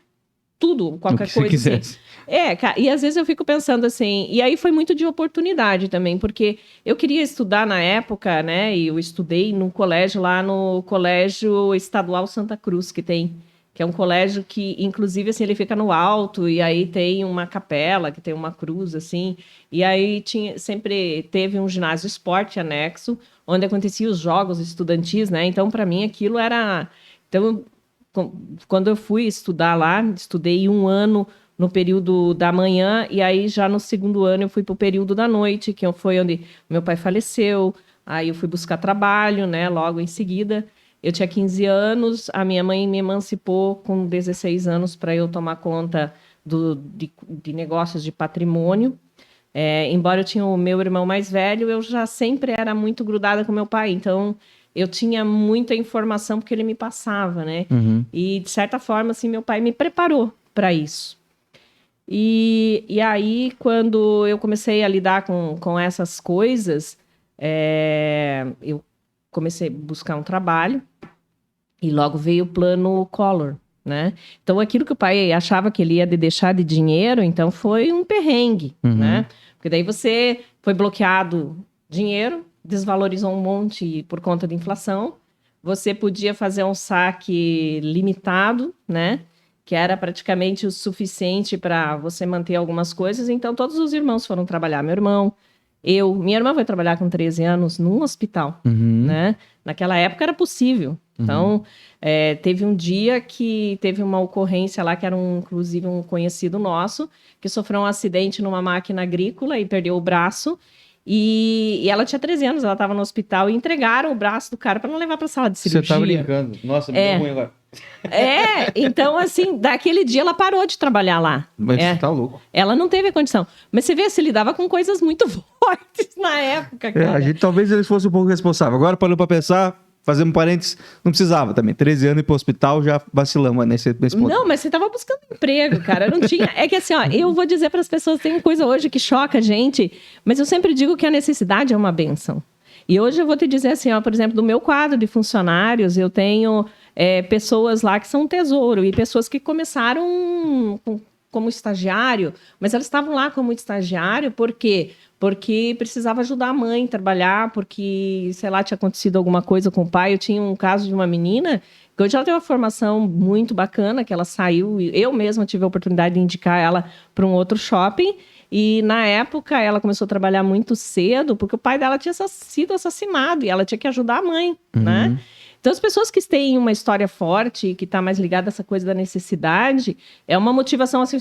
tudo, qualquer coisa. Quisesse. Cara, e às vezes eu fico pensando assim, e aí foi muito de oportunidade também, porque eu queria estudar na época, né, e eu estudei num colégio lá no Colégio Estadual Santa Cruz, que é um colégio que, inclusive, assim, ele fica no alto, e aí tem uma capela, que tem uma cruz, assim, e aí sempre teve um ginásio esporte anexo, onde aconteciam os jogos estudantis, né, então, para mim, aquilo era... Então, quando eu fui estudar lá, estudei 1 ano no período da manhã, e aí já no segundo ano eu fui para o período da noite, que foi onde meu pai faleceu, aí eu fui buscar trabalho, né, logo em seguida. Eu tinha 15 anos, a minha mãe me emancipou com 16 anos para eu tomar conta de negócios de patrimônio. Embora eu tinha o meu irmão mais velho, eu já sempre era muito grudada com meu pai, então eu tinha muita informação porque ele me passava, né? E, de certa forma, assim, meu pai me preparou para isso. E aí, quando eu comecei a lidar com essas coisas, eu comecei a buscar um trabalho e logo veio o plano Collor, né? Então, aquilo que o pai achava que ele ia deixar de dinheiro, então foi um perrengue, né? Porque daí você foi bloqueado dinheiro, desvalorizou um monte por conta da inflação, você podia fazer um saque limitado, né? Que era praticamente o suficiente para você manter algumas coisas. Então, todos os irmãos foram trabalhar. Minha irmã foi trabalhar com 13 anos num hospital, né? Naquela época era possível. Então, teve um dia que teve uma ocorrência lá, que era inclusive um conhecido nosso, que sofreu um acidente numa máquina agrícola e perdeu o braço. E ela tinha 13 anos, ela estava no hospital e entregaram o braço do cara para não levar para a sala de cirurgia. Você tá brincando. Nossa, me deu ruim agora. Então, assim, daquele dia ela parou de trabalhar lá. Mas você tá louco. Ela não teve a condição. Mas você vê, se lidava com coisas muito fortes na época, cara. A gente talvez eles fossem um pouco responsáveis. Agora, parando pra pensar, fazendo um parênteses, não precisava também. 13 anos e ir pro hospital, já vacilamos nesse ponto. Não, mas você tava buscando emprego, cara. Não tinha. É que assim, ó, eu vou dizer para as pessoas, tem coisa hoje que choca a gente, mas eu sempre digo que a necessidade é uma bênção. E hoje eu vou te dizer assim, ó, por exemplo, do meu quadro de funcionários, eu tenho pessoas lá que são um tesouro e pessoas que começaram como estagiário, mas elas estavam lá como estagiário por quê? Porque precisava ajudar a mãe a trabalhar, porque, sei lá, tinha acontecido alguma coisa com o pai. Eu tinha um caso de uma menina que hoje ela tem uma formação muito bacana, que ela saiu, eu mesma tive a oportunidade de indicar ela para um outro shopping. E, na época, ela começou a trabalhar muito cedo, porque o pai dela tinha sido assassinado e ela tinha que ajudar a mãe, né? Então, as pessoas que têm uma história forte, que está mais ligada a essa coisa da necessidade, é uma motivação assim,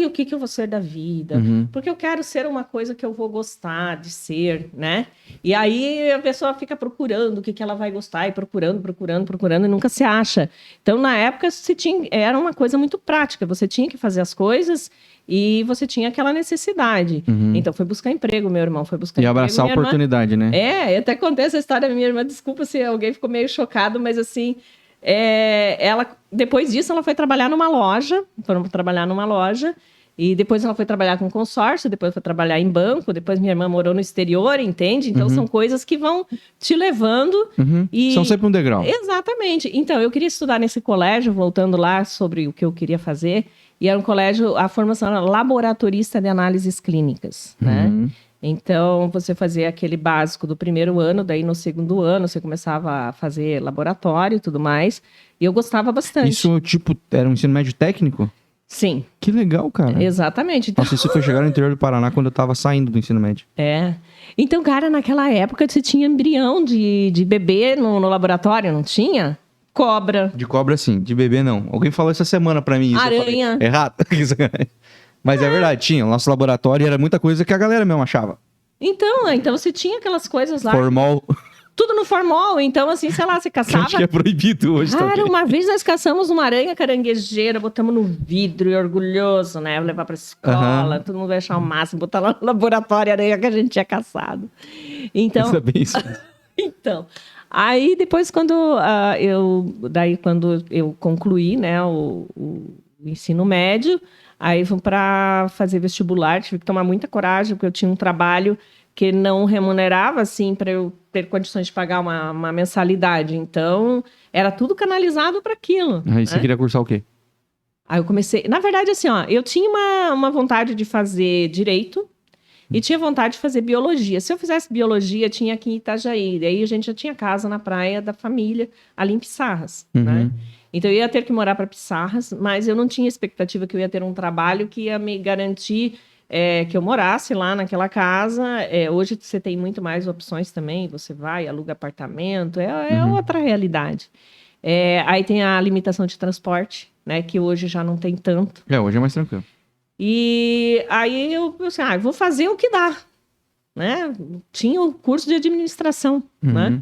o que eu vou ser da vida? Porque eu quero ser uma coisa que eu vou gostar de ser, né? E aí a pessoa fica procurando o que ela vai gostar, e procurando, e nunca se acha. Então, na época, era uma coisa muito prática, você tinha que fazer as coisas e você tinha aquela necessidade. Então, foi buscar emprego, meu irmão. Foi buscar e emprego. abraçar a oportunidade, né? Eu até contei essa história da minha irmã. Desculpa se alguém ficou meio chocado, mas assim... ela, depois disso, ela foi trabalhar numa loja. Foram trabalhar numa loja. E depois ela foi trabalhar com consórcio. Depois foi trabalhar em banco. Depois minha irmã morou no exterior, entende? Então, são coisas que vão te levando. E... São sempre um degrau. Exatamente. Então, eu queria estudar nesse colégio, voltando lá sobre o que eu queria fazer... E era um colégio, a formação era laboratorista de análises clínicas, né? Então, você fazia aquele básico do primeiro ano, daí no segundo ano você começava a fazer laboratório e tudo mais. E eu gostava bastante. Isso, tipo, era um ensino médio técnico? Sim. Que legal, cara. Exatamente. Então... Nossa, isso foi chegar no interior do Paraná quando eu tava saindo do ensino médio. Então, cara, naquela época você tinha embrião de bebê no laboratório, não tinha? Cobra. De cobra, sim. De bebê, não. Alguém falou essa semana pra mim. Isso, aranha. Errado. Mas é verdade, tinha. O nosso laboratório era muita coisa que a galera mesmo achava. Então você tinha aquelas coisas lá. Formol. Tudo no formol. Então, assim, sei lá, você caçava... Acho que é proibido hoje também. Cara, uma vez nós caçamos uma aranha caranguejeira, botamos no vidro e orgulhoso, né? Levar pra escola, todo mundo vai achar o máximo, botar lá no laboratório a aranha que a gente tinha caçado. Então... Isso é bem isso. Então... Aí, depois, quando eu concluí, né, o ensino médio, aí fui para fazer vestibular, tive que tomar muita coragem, porque eu tinha um trabalho que não remunerava, assim, para eu ter condições de pagar uma mensalidade. Então, era tudo canalizado para aquilo. Aí você queria cursar o quê? Aí eu comecei... Na verdade, assim, ó, eu tinha uma vontade de fazer direito, e tinha vontade de fazer biologia. Se eu fizesse biologia, tinha aqui em Itajaí. Daí a gente já tinha casa na praia da família, ali em Pissarras, né? Então eu ia ter que morar para Pissarras, mas eu não tinha expectativa que eu ia ter um trabalho que ia me garantir que eu morasse lá naquela casa. Hoje você tem muito mais opções também. Você vai, aluga apartamento, é outra realidade. Aí tem a limitação de transporte, né? Que hoje já não tem tanto. Hoje é mais tranquilo. E aí eu pensei, vou fazer o que dá, né? Tinha o curso de administração, né?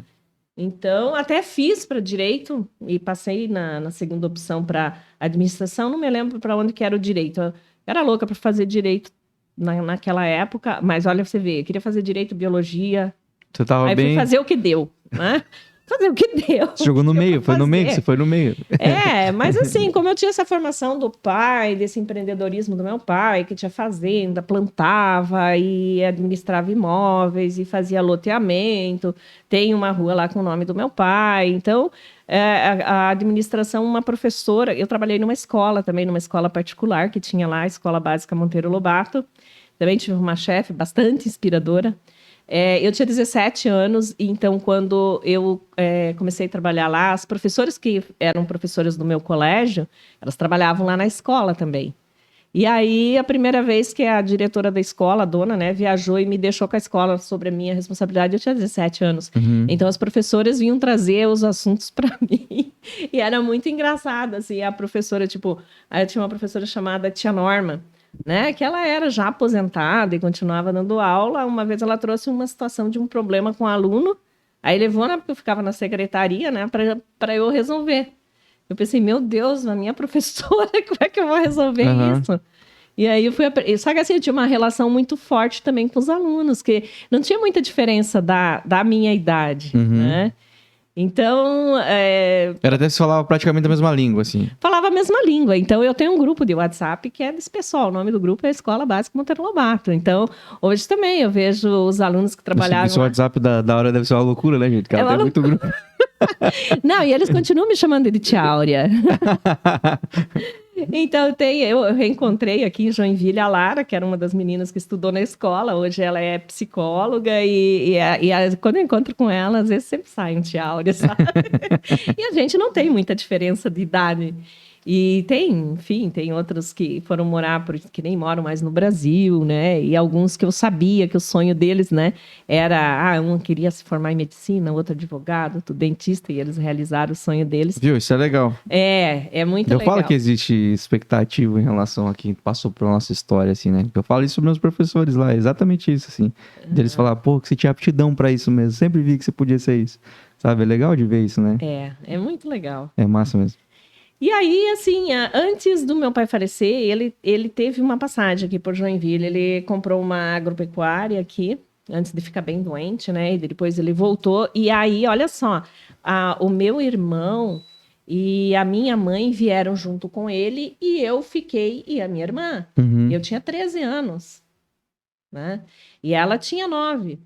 Então, até fiz para direito e passei na segunda opção para administração. Não me lembro para onde que era o direito. Eu era louca para fazer direito naquela época, mas olha, você vê, eu queria fazer direito, biologia. Você tava aí bem... fui fazer o que deu, né? fazer o que deu. Você jogou no meio, foi no meio que você foi no meio. Mas assim, como eu tinha essa formação do pai, desse empreendedorismo do meu pai, que tinha fazenda, plantava e administrava imóveis e fazia loteamento, tem uma rua lá com o nome do meu pai, então a administração, uma professora, eu trabalhei numa escola também, numa escola particular que tinha lá, a Escola Básica Monteiro Lobato, também tive uma chefe bastante inspiradora. Eu tinha 17 anos, e então, quando eu comecei a trabalhar lá, as professoras que eram professoras do meu colégio, elas trabalhavam lá na escola também. E aí, a primeira vez que a diretora da escola, a dona, né, viajou e me deixou com a escola sobre a minha responsabilidade, eu tinha 17 anos. Uhum. Então, as professoras vinham trazer os assuntos para mim. E era muito engraçado, assim, a professora, tipo... Aí eu tinha uma professora chamada Tia Norma, né, que ela era já aposentada e continuava dando aula. Uma vez ela trouxe uma situação de um problema com o aluno, aí levou, né, porque eu ficava na secretaria, né, para eu resolver. Eu pensei, meu Deus, a minha professora, como é que eu vou resolver isso? E aí eu fui... Só que assim, eu tinha uma relação muito forte também com os alunos, que não tinha muita diferença da minha idade, né? Então... Era até se falava praticamente a mesma língua, assim. Falava a mesma língua. Então, eu tenho um grupo de WhatsApp que é desse pessoal. O nome do grupo é Escola Básica Monteiro Lobato. Então, hoje também eu vejo os alunos que trabalharam... Esse WhatsApp da hora deve ser uma loucura, né, gente? Cara, tem muito grupo. Não, e eles continuam me chamando de Tia Áurea. Então, eu reencontrei aqui em Joinville a Lara, que era uma das meninas que estudou na escola. Hoje ela é psicóloga quando eu encontro com ela, às vezes sempre sai um Tia Áurea, sabe? E a gente não tem muita diferença de idade. E tem outros que foram morar, que nem moram mais no Brasil, né? E alguns que eu sabia que o sonho deles, né, era... um queria se formar em medicina, outro advogado, outro dentista, e eles realizaram o sonho deles. Viu? Isso é legal. É muito legal. Eu falo que existe expectativa em relação a quem passou pela nossa história, assim, né? Eu falo isso para meus professores lá, exatamente isso, assim. Deles falar, pô, que você tinha aptidão para isso mesmo, sempre vi que você podia ser isso. Sabe? É legal de ver isso, né? É muito legal. É massa mesmo. E aí, assim, antes do meu pai falecer, ele teve uma passagem aqui por Joinville. Ele comprou uma agropecuária aqui, antes de ficar bem doente, né? E depois ele voltou. E aí, olha só, o meu irmão e a minha mãe vieram junto com ele e eu fiquei, e a minha irmã. Eu tinha 13 anos, né? E ela tinha 9.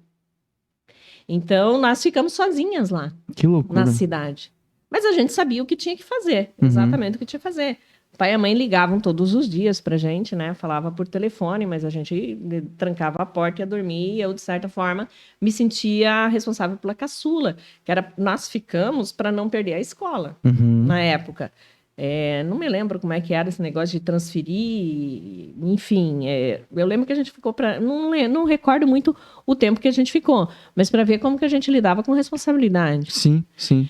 Então, nós ficamos sozinhas lá. Que loucura. Na cidade. Mas a gente sabia o que tinha que fazer, exatamente o que tinha que fazer. O pai e a mãe ligavam todos os dias pra gente, né? Falava por telefone, mas a gente trancava a porta e ia dormir. E eu, de certa forma, me sentia responsável pela caçula. Nós ficamos para não perder a escola, na época. Não me lembro como é que era esse negócio de transferir, enfim. Eu lembro que a gente ficou para... Não recordo muito o tempo que a gente ficou, mas para ver como que a gente lidava com responsabilidade. Sim.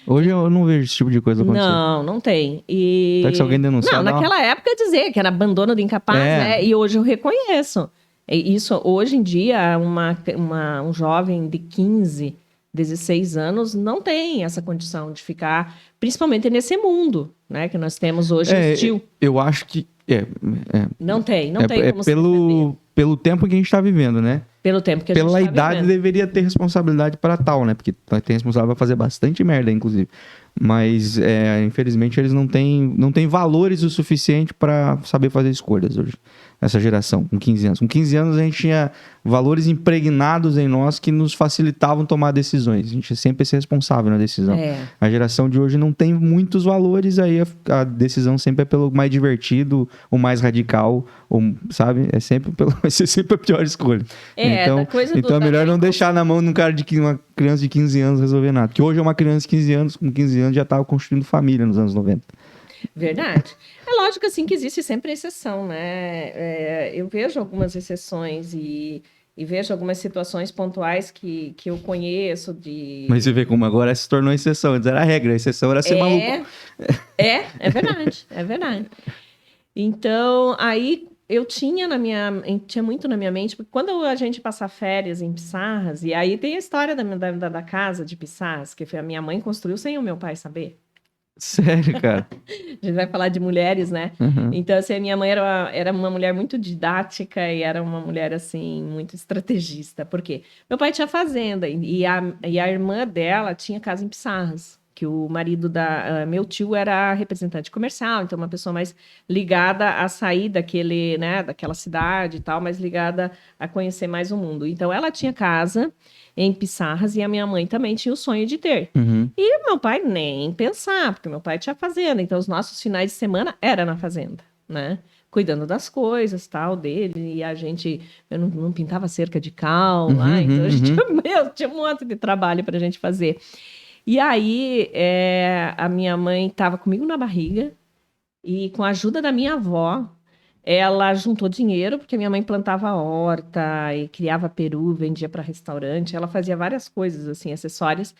Hoje eu não vejo esse tipo de coisa acontecer. Não tem. Será que se alguém denunciar... Não, naquela época eu dizia que era abandono de incapaz, né? E hoje eu reconheço. Isso, hoje em dia, um jovem de 15, 16 anos não tem essa condição de ficar, principalmente nesse mundo, né, que nós temos hoje hostil. Eu acho que... Não tem como se pelo tempo que a gente está vivendo, né? Pelo tempo que a gente Pela está idade vivendo. deveria ter responsabilidade para tal, né? Porque tem responsável para fazer bastante merda, inclusive. Mas, infelizmente, eles não têm valores o suficiente para saber fazer escolhas hoje. Essa geração, com 15 anos. Com 15 anos, a gente tinha valores impregnados em nós que nos facilitavam tomar decisões. A gente sempre ia ser responsável na decisão. A geração de hoje não tem muitos valores, aí a decisão sempre é pelo mais divertido, o mais radical, sabe? Vai ser sempre a pior escolha. Então é melhor não deixar na mão de uma criança de 15 anos resolver nada. Porque hoje é uma criança de 15 anos, com 15 anos já estava construindo família nos anos 90. Verdade. É lógico, assim, que existe sempre exceção, né? Eu vejo algumas exceções e vejo algumas situações pontuais que eu conheço de... Mas você vê como agora se tornou exceção. Antes era a regra, a exceção era ser maluco. É verdade, é verdade. Então, aí eu tinha muito na minha mente, porque quando a gente passa férias em Pissarras, e aí tem a história da casa de Pissarras, que foi a minha mãe construiu sem o meu pai saber. Sério, cara? A gente vai falar de mulheres, né? Uhum. Então, assim, a minha mãe era uma mulher muito didática e era uma mulher, assim, muito estrategista. Por quê? Meu pai tinha fazenda e a irmã dela tinha casa em Pissarras, que o marido meu tio era representante comercial, então uma pessoa mais ligada a sair daquele, né, daquela cidade e tal, mais ligada a conhecer mais o mundo. Então, ela tinha casa em Pissarras e a minha mãe também tinha o sonho de ter. Uhum. E meu pai nem pensar, porque meu pai tinha fazenda, então os nossos finais de semana era na fazenda, né? Cuidando das coisas, tal, dele, e eu não pintava cerca de cal lá, então a gente, tinha um monte de trabalho para a gente fazer. E aí, a minha mãe estava comigo na barriga, e com a ajuda da minha avó, ela juntou dinheiro, porque minha mãe plantava horta e criava peru, vendia para restaurante, ela fazia várias coisas, assim, acessórias,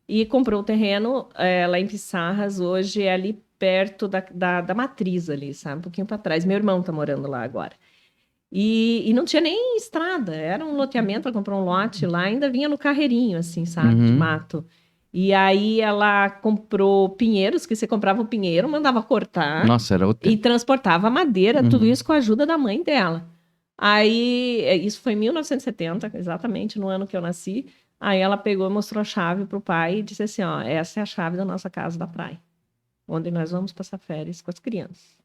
e comprou o terreno lá em Pissarras, hoje é ali perto da matriz ali, sabe? Um pouquinho para trás. Meu irmão tá morando lá agora. E não tinha nem estrada, era um loteamento, ela comprou um lote lá, ainda vinha no carreirinho, assim, sabe? De mato. E aí ela comprou pinheiros, que você comprava o pinheiro, mandava cortar. Nossa, era o E tempo. transportava madeira, tudo isso com a ajuda da mãe dela. Aí, isso foi em 1970, exatamente no ano que eu nasci. Aí ela pegou e mostrou a chave pro pai e disse assim, ó, essa é a chave da nossa casa da praia, onde nós vamos passar férias com as crianças.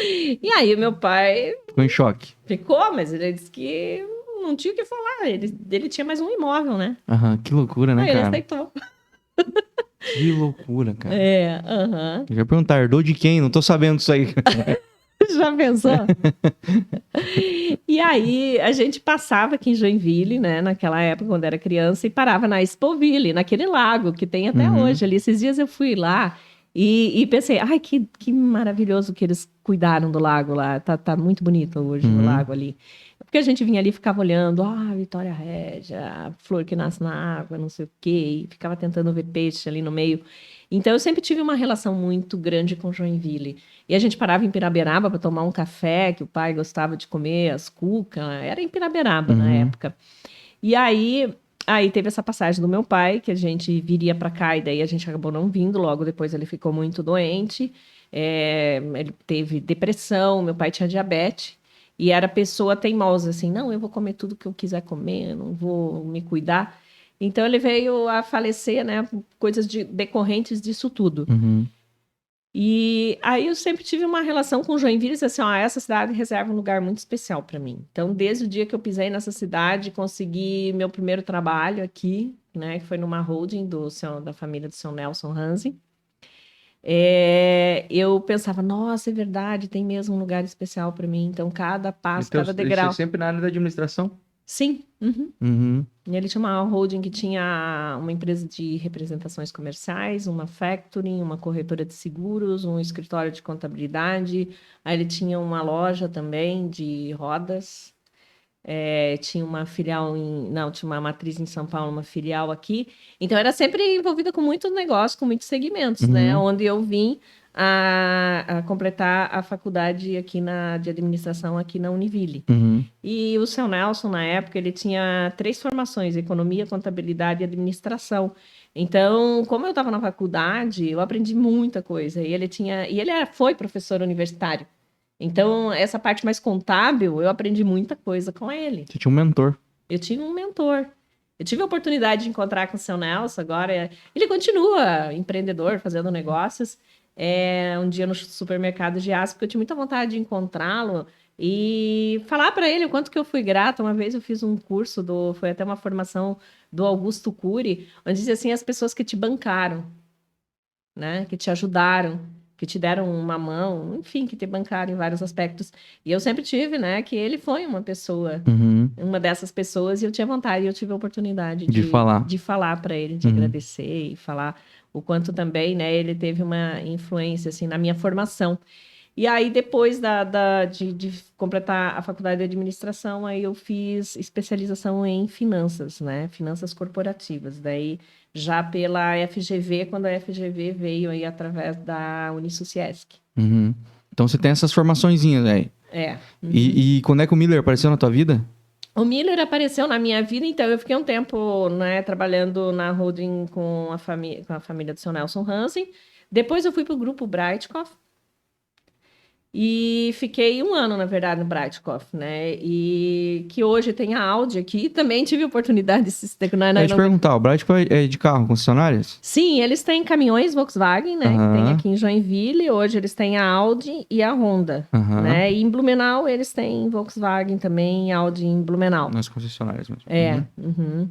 E aí meu pai Ficou em choque. ficou, mas ele disse que não tinha o que falar, ele tinha mais um imóvel, né? Aham, que loucura, né, Aí ele cara? aceitou. Que loucura, cara. Aham. Eu ia perguntar, herdou de quem? Não tô sabendo disso aí. Já pensou? E aí, a gente passava aqui em Joinville, né, naquela época, quando era criança, e parava na Expoville, naquele lago que tem até hoje ali. Esses dias eu fui lá e pensei, ai, que maravilhoso que eles cuidaram do lago lá. Tá muito bonito hoje o lago ali. Porque a gente vinha ali e ficava olhando, Vitória Régia, a flor que nasce na água, não sei o quê, e ficava tentando ver peixe ali no meio. Então, eu sempre tive uma relação muito grande com Joinville. E a gente parava em Piraberaba para tomar um café, que o pai gostava de comer, as cucas. Era em Piraberaba na época. E aí teve essa passagem do meu pai, que a gente viria para cá, e daí a gente acabou não vindo. Logo depois ele ficou muito doente. Ele teve depressão, meu pai tinha diabetes. E era pessoa teimosa, assim, não, eu vou comer tudo que eu quiser comer, não vou me cuidar. Então ele veio a falecer, né, coisas decorrentes disso tudo. E aí eu sempre tive uma relação com Joinville, assim, essa cidade reserva um lugar muito especial para mim. Então, desde o dia que eu pisei nessa cidade, consegui meu primeiro trabalho aqui, né, que foi numa holding da família do seu Nelson Hansen. Eu pensava, nossa, é verdade, tem mesmo um lugar especial para mim. Então, cada passo, cada degrau. Você sempre na área da administração? Sim. Uhum. E ele tinha uma holding que tinha uma empresa de representações comerciais, uma factoring, uma corretora de seguros, um escritório de contabilidade. Aí ele tinha uma loja também de rodas. Tinha uma filial tinha uma matriz em São Paulo, uma filial aqui. Então, era sempre envolvida com muitos negócios, com muitos segmentos, né? Onde eu vim a completar a faculdade aqui de administração aqui na Univille. E o seu Nelson, na época, ele tinha 3 formações, economia, contabilidade e administração. Então, como eu estava na faculdade, eu aprendi muita coisa. E ele foi professor universitário. Então, essa parte mais contábil, eu aprendi muita coisa com ele. Você tinha um mentor. Eu tinha um mentor. Eu tive a oportunidade de encontrar com o seu Nelson agora. Ele continua empreendedor, fazendo negócios. Um dia no supermercado de Aço, porque eu tinha muita vontade de encontrá-lo e falar para ele o quanto que eu fui grata. Uma vez eu fiz um curso, foi até uma formação do Augusto Cury, onde dizia assim, as pessoas que te bancaram, né? Que te ajudaram, que te deram uma mão, enfim, que te bancaram em vários aspectos. E eu sempre tive, né, que ele foi uma pessoa, uma dessas pessoas, e eu tinha vontade, eu tive a oportunidade de falar para ele, de agradecer e falar o quanto também, né, ele teve uma influência, assim, na minha formação. E aí, depois de completar a faculdade de administração, aí eu fiz especialização em finanças, né? Finanças corporativas. Daí, já pela FGV, quando a FGV veio aí através da Unisociesc. Então, você tem essas formaçõezinhas aí. É. E quando é que o Miller apareceu na tua vida? O Miller apareceu na minha vida, então eu fiquei um tempo, né, trabalhando na holding com a família do seu Nelson Hansen. Depois eu fui para o grupo Breitkopf e fiquei 1 ano, na verdade, no Breitkopf, né? E que hoje tem a Audi aqui. Também tive a oportunidade de se Eu ia te perguntar, o Bright é de carro, concessionárias? Sim, eles têm caminhões Volkswagen, né? Que tem aqui em Joinville. Hoje eles têm a Audi e a Honda, né? E em Blumenau eles têm Volkswagen também, Audi em Blumenau. Nas concessionárias mesmo.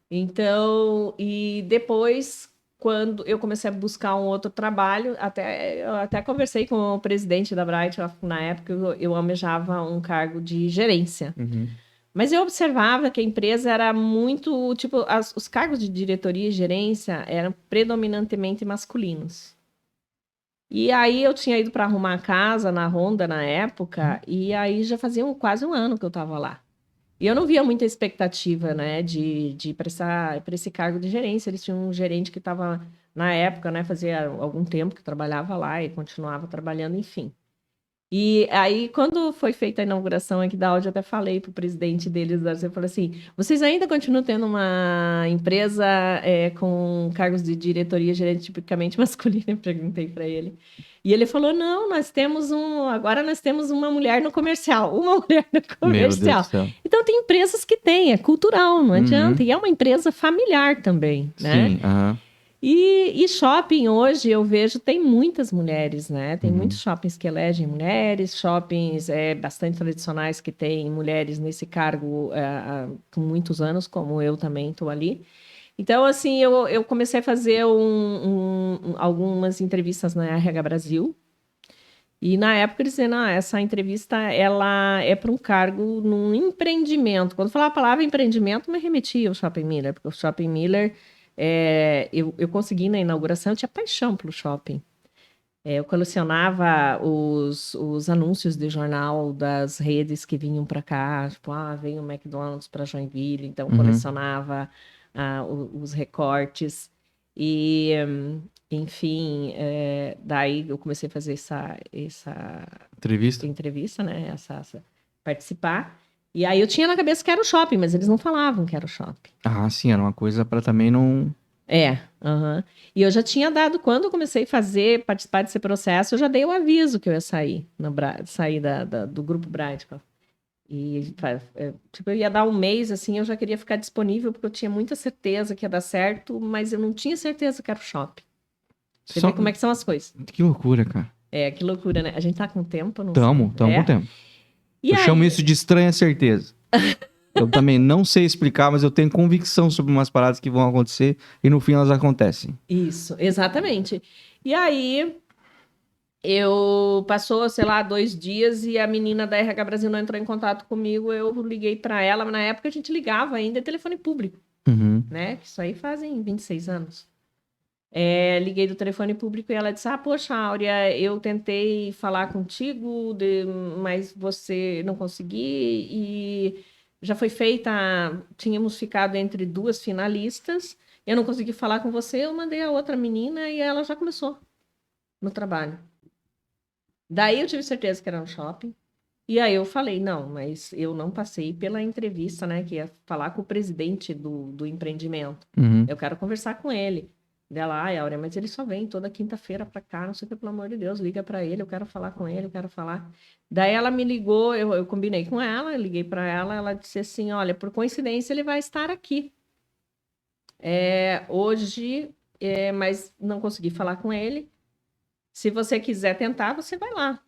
Então, e depois, quando eu comecei a buscar um outro trabalho, eu até conversei com o presidente da Bright, na época eu almejava um cargo de gerência. Mas eu observava que a empresa era muito, tipo, os cargos de diretoria e gerência eram predominantemente masculinos. E aí eu tinha ido para arrumar a casa na Honda na época, e aí já fazia quase 1 ano que eu estava lá. E eu não via muita expectativa, né, de ir para esse cargo de gerência. Eles tinham um gerente que estava, na época, né, fazia algum tempo que trabalhava lá e continuava trabalhando, enfim. E aí, quando foi feita a inauguração aqui da Audi, eu até falei para o presidente deles, eu falei assim, vocês ainda continuam tendo uma empresa com cargos de diretoria, gerente tipicamente masculino? Eu perguntei para ele. E ele falou, não, agora nós temos uma mulher no comercial, uma mulher no comercial. Meu Deus do céu. Então, tem empresas que têm, é cultural, não adianta. E é uma empresa familiar também, né? Sim, E shopping hoje eu vejo tem muitas mulheres, né? Tem muitos shoppings que elegem mulheres, shoppings bastante tradicionais que têm mulheres nesse cargo há muitos anos, como eu também estou ali. Então, assim, eu comecei a fazer algumas entrevistas na RH Brasil. E na época eles diziam, essa entrevista ela é para um cargo num empreendimento. Quando falava a palavra empreendimento, me remetia ao Shopping Miller, porque o Shopping Miller... eu consegui na inauguração, eu tinha paixão pelo shopping. Eu colecionava os anúncios de jornal das redes que vinham para cá, tipo, vem o McDonald's para Joinville, então colecionava os recortes. E, enfim, daí eu comecei a fazer essa entrevista, né? Participar. E aí eu tinha na cabeça que era o shopping, mas eles não falavam que era o shopping. Ah, sim, era uma coisa para também não... E eu já tinha dado, quando eu comecei a participar desse processo, eu já dei o aviso que eu ia sair do grupo Breitkopf. E eu ia dar 1 mês, assim, eu já queria ficar disponível, porque eu tinha muita certeza que ia dar certo, mas eu não tinha certeza que era o shopping. Você vê como é que são as coisas. Que loucura, cara. Que loucura, né? A gente tá com tempo, não Tamo com tempo. Eu chamo isso de estranha certeza. Eu também não sei explicar, mas eu tenho convicção sobre umas paradas que vão acontecer e no fim elas acontecem. Isso, exatamente. E aí, passou, sei lá, 2 dias e a menina da RH Brasil não entrou em contato comigo, eu liguei para ela, mas na época a gente ligava ainda telefone público, né? Isso aí fazem 26 anos. Liguei do telefone público e ela disse, poxa, Áurea, eu tentei falar contigo, mas você não consegui e já foi feita, tínhamos ficado entre 2 finalistas, eu não consegui falar com você, eu mandei a outra menina e ela já começou no trabalho. Daí eu tive certeza que era no shopping. E aí eu falei, não, mas eu não passei pela entrevista, né? Que ia falar com o presidente do empreendimento. Eu quero conversar com ele. Dela, Áurea, mas ele só vem toda quinta-feira pra cá, não sei o que, pelo amor de Deus, liga pra ele, eu quero falar com ele, eu quero falar. Daí ela me ligou, eu combinei com ela, eu liguei pra ela, ela disse assim, olha, por coincidência ele vai estar aqui. Hoje, mas não consegui falar com ele. Se você quiser tentar, você vai lá.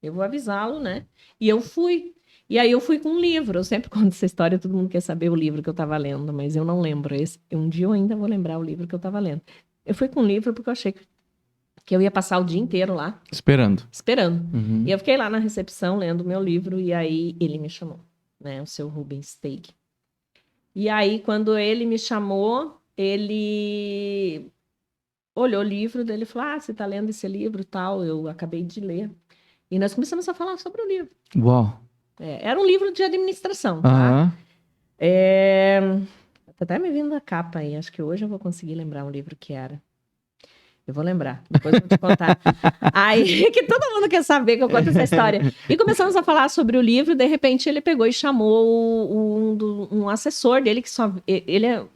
Eu vou avisá-lo, né? E eu fui. E aí eu fui com um livro. Eu sempre conto essa história, todo mundo quer saber o livro que eu estava lendo, mas eu não lembro. Um dia eu ainda vou lembrar o livro que eu estava lendo. Eu fui com um livro porque eu achei que eu ia passar o dia inteiro lá. Esperando. E eu fiquei lá na recepção lendo o meu livro e aí ele me chamou, né? O seu Rubens Steig. E aí, quando ele me chamou, ele olhou o livro dele e falou, você está lendo esse livro e tal? Eu acabei de ler. E nós começamos a falar sobre o livro. Uau! Era um livro de administração, tá? Tá até me vindo a capa aí. Acho que hoje eu vou conseguir lembrar um livro que era. Eu vou lembrar, depois eu vou te contar. Aí, que todo mundo quer saber que eu conto essa história. E começamos a falar sobre o livro, de repente ele pegou e chamou um assessor dele, que só...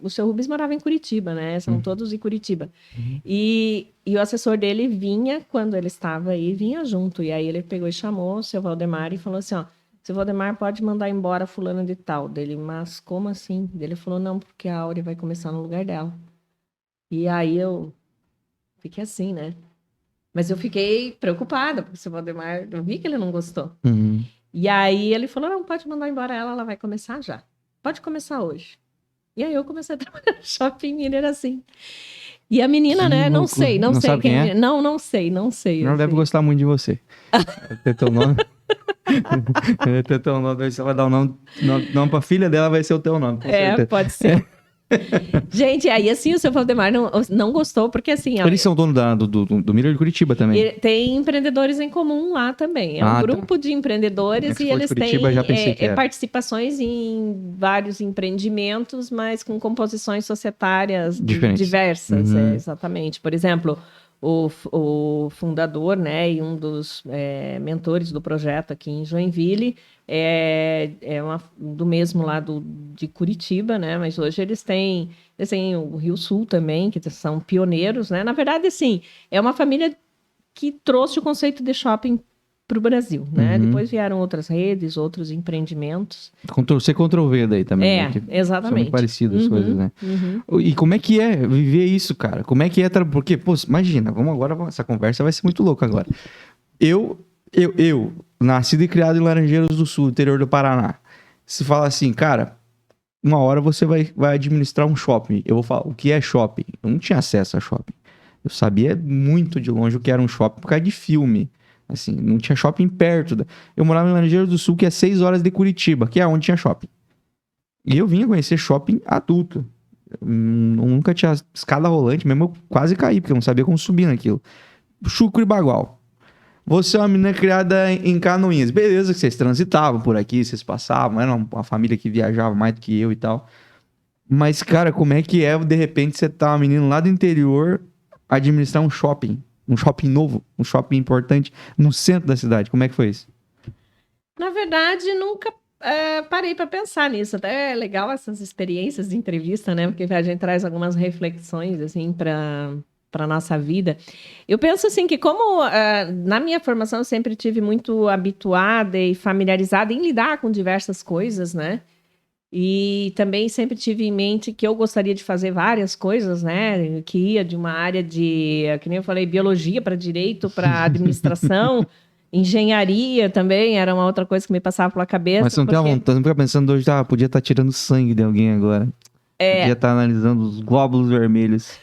o seu Rubens morava em Curitiba, né? São todos em Curitiba. E o assessor dele vinha, quando ele estava aí, vinha junto. E aí ele pegou e chamou o seu Valdemar e falou assim, ó, seu Valdemar pode mandar embora fulano de tal. Dele, mas como assim? Ele falou, não, porque a Áurea vai começar no lugar dela. E aí eu... Fiquei assim, né? Mas eu fiquei preocupada, porque o seu Valdemar, eu vi que ele não gostou. E aí ele falou, não, pode mandar embora ela vai começar já. Pode começar hoje. E aí eu comecei a trabalhar no Shopping Miller assim. E a menina, né, não sei Não sabe quem é? Não sei. Não assim. deve gostar muito de você. Deve ter teu nome. Deve ter teu nome. Você vai dar o nome pra filha dela, vai ser o teu nome. Com certeza. Pode ser. Gente, aí assim, o seu Valdemar não gostou, porque assim... Eles são dono do Miller de Curitiba também. Tem empreendedores em comum lá também. É um grupo de empreendedores e eles têm participações em vários empreendimentos, mas com composições societárias diversas. Exatamente. Por exemplo, o fundador, né, e um dos mentores do projeto aqui em Joinville do mesmo lado de Curitiba, né? Mas hoje eles têm o Rio Sul também, que são pioneiros, né? Na verdade, assim, é uma família que trouxe o conceito de shopping para o Brasil, né? Depois vieram outras redes, outros empreendimentos. Ctrl-C, Ctrl-V daí também. Né? Exatamente. São muito parecidas as coisas, né? E como é que é viver isso, cara? Como é que é? Porque, pô, imagina, essa conversa vai ser muito louca agora. Eu, nascido e criado em Laranjeiras do Sul, interior do Paraná. Se fala assim, cara, uma hora você vai administrar um shopping. Eu vou falar, o que é shopping? Eu não tinha acesso a shopping. Eu sabia muito de longe o que era um shopping por causa de filme. Assim, não tinha shopping perto. Eu morava em Laranjeiras do Sul, que é 6 horas de Curitiba, que é onde tinha shopping. E eu vinha conhecer shopping adulto. Eu nunca tinha escada rolante, mesmo eu quase caí, porque eu não sabia como subir naquilo. Chucro e Bagual. Você é uma menina criada em Canoinhas. Beleza que vocês transitavam por aqui, vocês passavam, era uma família que viajava mais do que eu e tal. Mas, cara, como é que é, de repente, você tá uma menina lá do interior administrar um shopping novo, um shopping importante no centro da cidade? Como é que foi isso? Na verdade, nunca parei para pensar nisso. Até é legal essas experiências de entrevista, né? Porque a gente traz algumas reflexões, assim, para nossa vida. Eu penso assim que como na minha formação eu sempre tive muito habituada e familiarizada em lidar com diversas coisas, né? E também sempre tive em mente que eu gostaria de fazer várias coisas, né? Que ia de uma área de, que nem eu falei, biologia para direito, para administração, engenharia também era uma outra coisa que me passava pela cabeça. Mas você não tem a vontade, não fica pensando hoje, podia estar tirando sangue de alguém agora. Podia estar analisando os glóbulos vermelhos.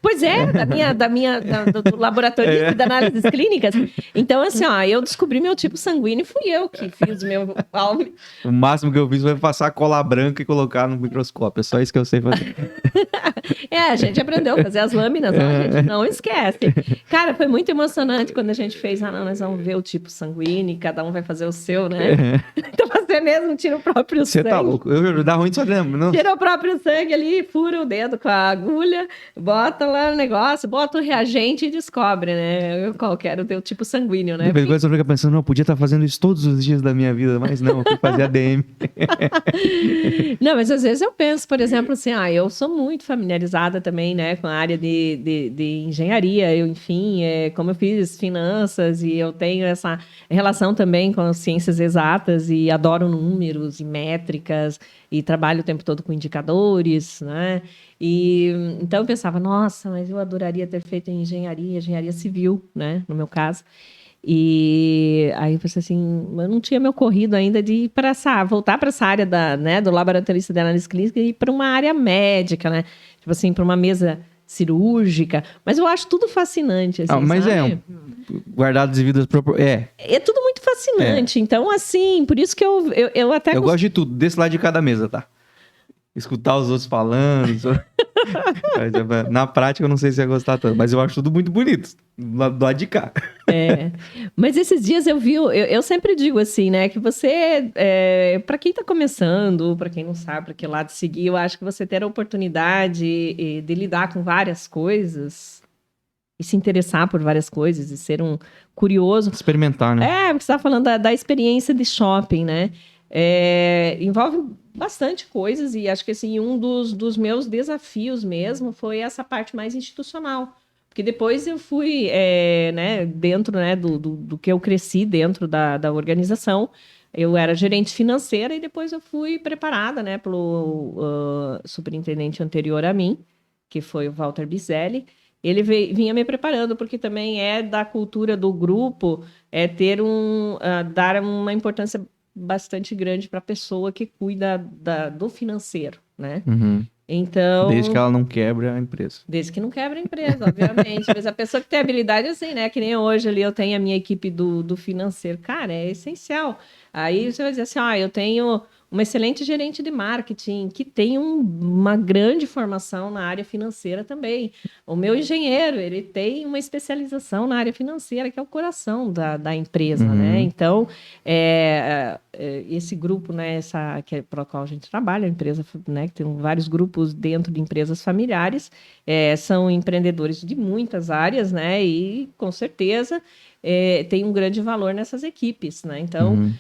Pois é, do laboratório de análises clínicas. Então, assim, eu descobri meu tipo sanguíneo e fui eu que fiz o meu palme. O máximo que eu fiz foi passar cola branca e colocar no microscópio. É só isso que eu sei fazer. A gente aprendeu a fazer as lâminas, a gente não esquece. Cara, foi muito emocionante quando a gente fez, nós vamos ver o tipo sanguíneo, cada um vai fazer o seu, né? Então você mesmo tira o próprio sangue. Você tá louco? Eu dá ruim só lembro, não? Tira o próprio sangue ali, fura o dedo com a agulha, bota lá no negócio, bota o reagente e descobre, né? Qual que era o teu tipo sanguíneo, né? Depois você fica pensando, não, eu podia estar fazendo isso todos os dias da minha vida, mas não, eu fui fazer ADM. Não, mas às vezes eu penso, por exemplo, assim, eu sou muito familiarizada também, né, com a área de engenharia, enfim, como eu fiz finanças e eu tenho essa relação também com as ciências exatas e adoro números e métricas e trabalho o tempo todo com indicadores, né? E então eu pensava, nossa, mas eu adoraria ter feito engenharia civil, né, no meu caso. E aí eu pensei assim, eu não tinha me ocorrido ainda de ir voltar para essa área do laboratorista de análise clínica e ir para uma área médica, né? Tipo assim, para uma mesa cirúrgica. Mas eu acho tudo fascinante, assim, mas sabe? Guardados e vidas É tudo muito fascinante. Então, assim, por isso que eu até... Eu gosto de tudo, desse lado de cada mesa, tá? Escutar os outros falando. Na prática, eu não sei se ia gostar tanto, mas eu acho tudo muito bonito. Do lado de cá. Mas esses dias eu sempre digo assim, né? Que você, para quem tá começando, para quem não sabe para que lado seguir, eu acho que você ter a oportunidade de lidar com várias coisas se interessar por várias coisas e ser um curioso. Experimentar, né? Porque você está falando da experiência de shopping, né? Envolve bastante coisas e acho que assim, um dos meus desafios mesmo foi essa parte mais institucional. Porque depois eu fui, né, dentro, né, do que eu cresci dentro da organização, eu era gerente financeira e depois eu fui preparada, né, pelo superintendente anterior a mim, que foi o Walter Biselli. Ele vinha me preparando, porque também da cultura do grupo dar uma importância bastante grande para a pessoa que cuida do financeiro, né? Uhum. Então... Desde que ela não quebre a empresa. Desde que não quebra a empresa, obviamente. Mas a pessoa que tem habilidade assim, né? Que nem hoje ali eu tenho a minha equipe do financeiro. Cara, é essencial. Aí você vai dizer assim, eu tenho uma excelente gerente de marketing que tem uma grande formação na área financeira também. O meu engenheiro, ele tem uma especialização na área financeira, que é o coração da empresa, né? Então, esse grupo, né, que é para o qual a gente trabalha, a empresa, né, que tem vários grupos dentro de empresas familiares, são empreendedores de muitas áreas, né? E, com certeza, tem um grande valor nessas equipes, né? Então,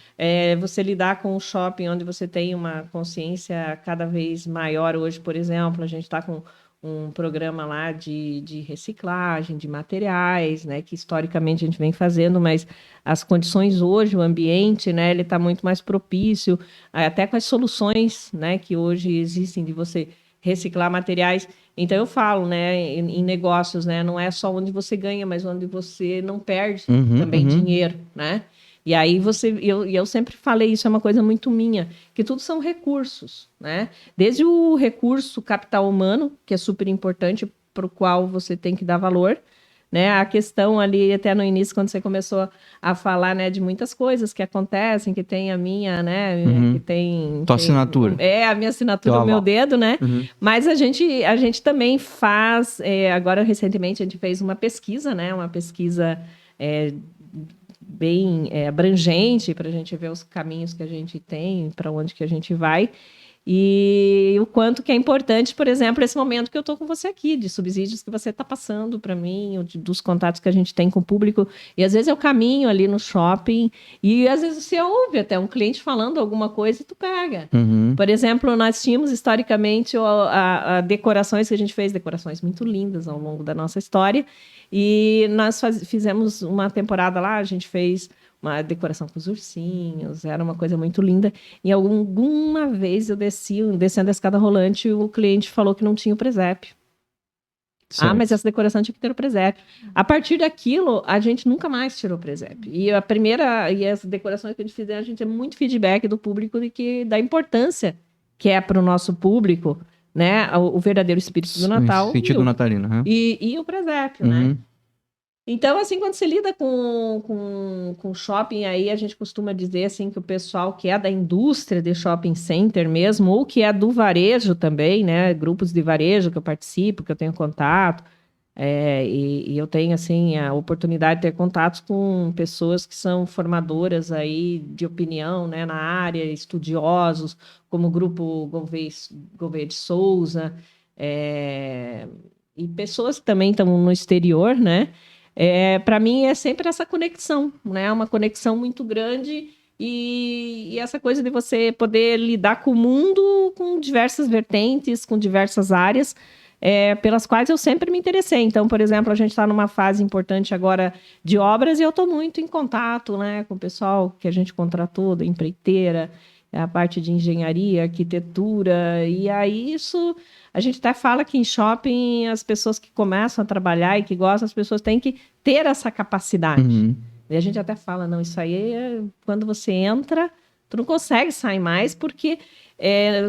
você lidar com um shopping onde você tem uma consciência cada vez maior hoje, por exemplo, a gente está com um programa lá de reciclagem de materiais, né, que historicamente a gente vem fazendo, mas as condições hoje, o ambiente, né, ele está muito mais propício, até com as soluções, né, que hoje existem de você reciclar materiais. Então eu falo, né, em negócios, né, não é só onde você ganha, mas onde você não perde também dinheiro, né? E aí eu sempre falei, isso é uma coisa muito minha, que tudo são recursos, né? Desde o recurso capital humano, que é super importante, para o qual você tem que dar valor, né? A questão ali, até no início, quando você começou a falar, né, de muitas coisas que acontecem, que tem a minha, né, que tem... Tua assinatura. A minha assinatura, o meu dedo, né? Mas a gente também faz, agora recentemente a gente fez uma pesquisa, né? Uma pesquisa bem abrangente para a gente ver os caminhos que a gente tem, para onde que a gente vai. E o quanto que é importante, por exemplo, esse momento que eu estou com você aqui, de subsídios que você está passando para mim, dos contatos que a gente tem com o público. E às vezes eu caminho ali no shopping e às vezes você ouve até um cliente falando alguma coisa e tu pega. Por exemplo, nós tínhamos historicamente decorações que a gente fez, decorações muito lindas ao longo da nossa história. E nós fizemos uma temporada lá, a gente fez uma decoração com os ursinhos, era uma coisa muito linda. E alguma vez eu descendo a escada rolante, o cliente falou que não tinha o presépio. Certo. Mas essa decoração tinha que ter o presépio. A partir daquilo, a gente nunca mais tirou o presépio. E as decorações que a gente fizer, a gente tem muito feedback do público da importância que é para o nosso público, né, o verdadeiro espírito do Natal. Sentido natalino. E o presépio, né? Então, assim, quando você lida com shopping, aí a gente costuma dizer, assim, que o pessoal que é da indústria de shopping center mesmo, ou que é do varejo também, né, grupos de varejo que eu participo, que eu tenho contato, e eu tenho, assim, a oportunidade de ter contatos com pessoas que são formadoras aí de opinião, né, na área, estudiosos, como o grupo Gouveia de Souza, e pessoas que também estão no exterior, né? Para mim é sempre essa conexão, né? Uma conexão muito grande e essa coisa de você poder lidar com o mundo com diversas vertentes, com diversas áreas, pelas quais eu sempre me interessei. Então, por exemplo, a gente está numa fase importante agora de obras e eu estou muito em contato, né, com o pessoal que a gente contratou, da empreiteira, a parte de engenharia, arquitetura, e aí isso... A gente até fala que em shopping as pessoas que começam a trabalhar e que gostam, as pessoas têm que ter essa capacidade. E a gente até fala, não, isso aí quando você entra, tu não consegue sair mais porque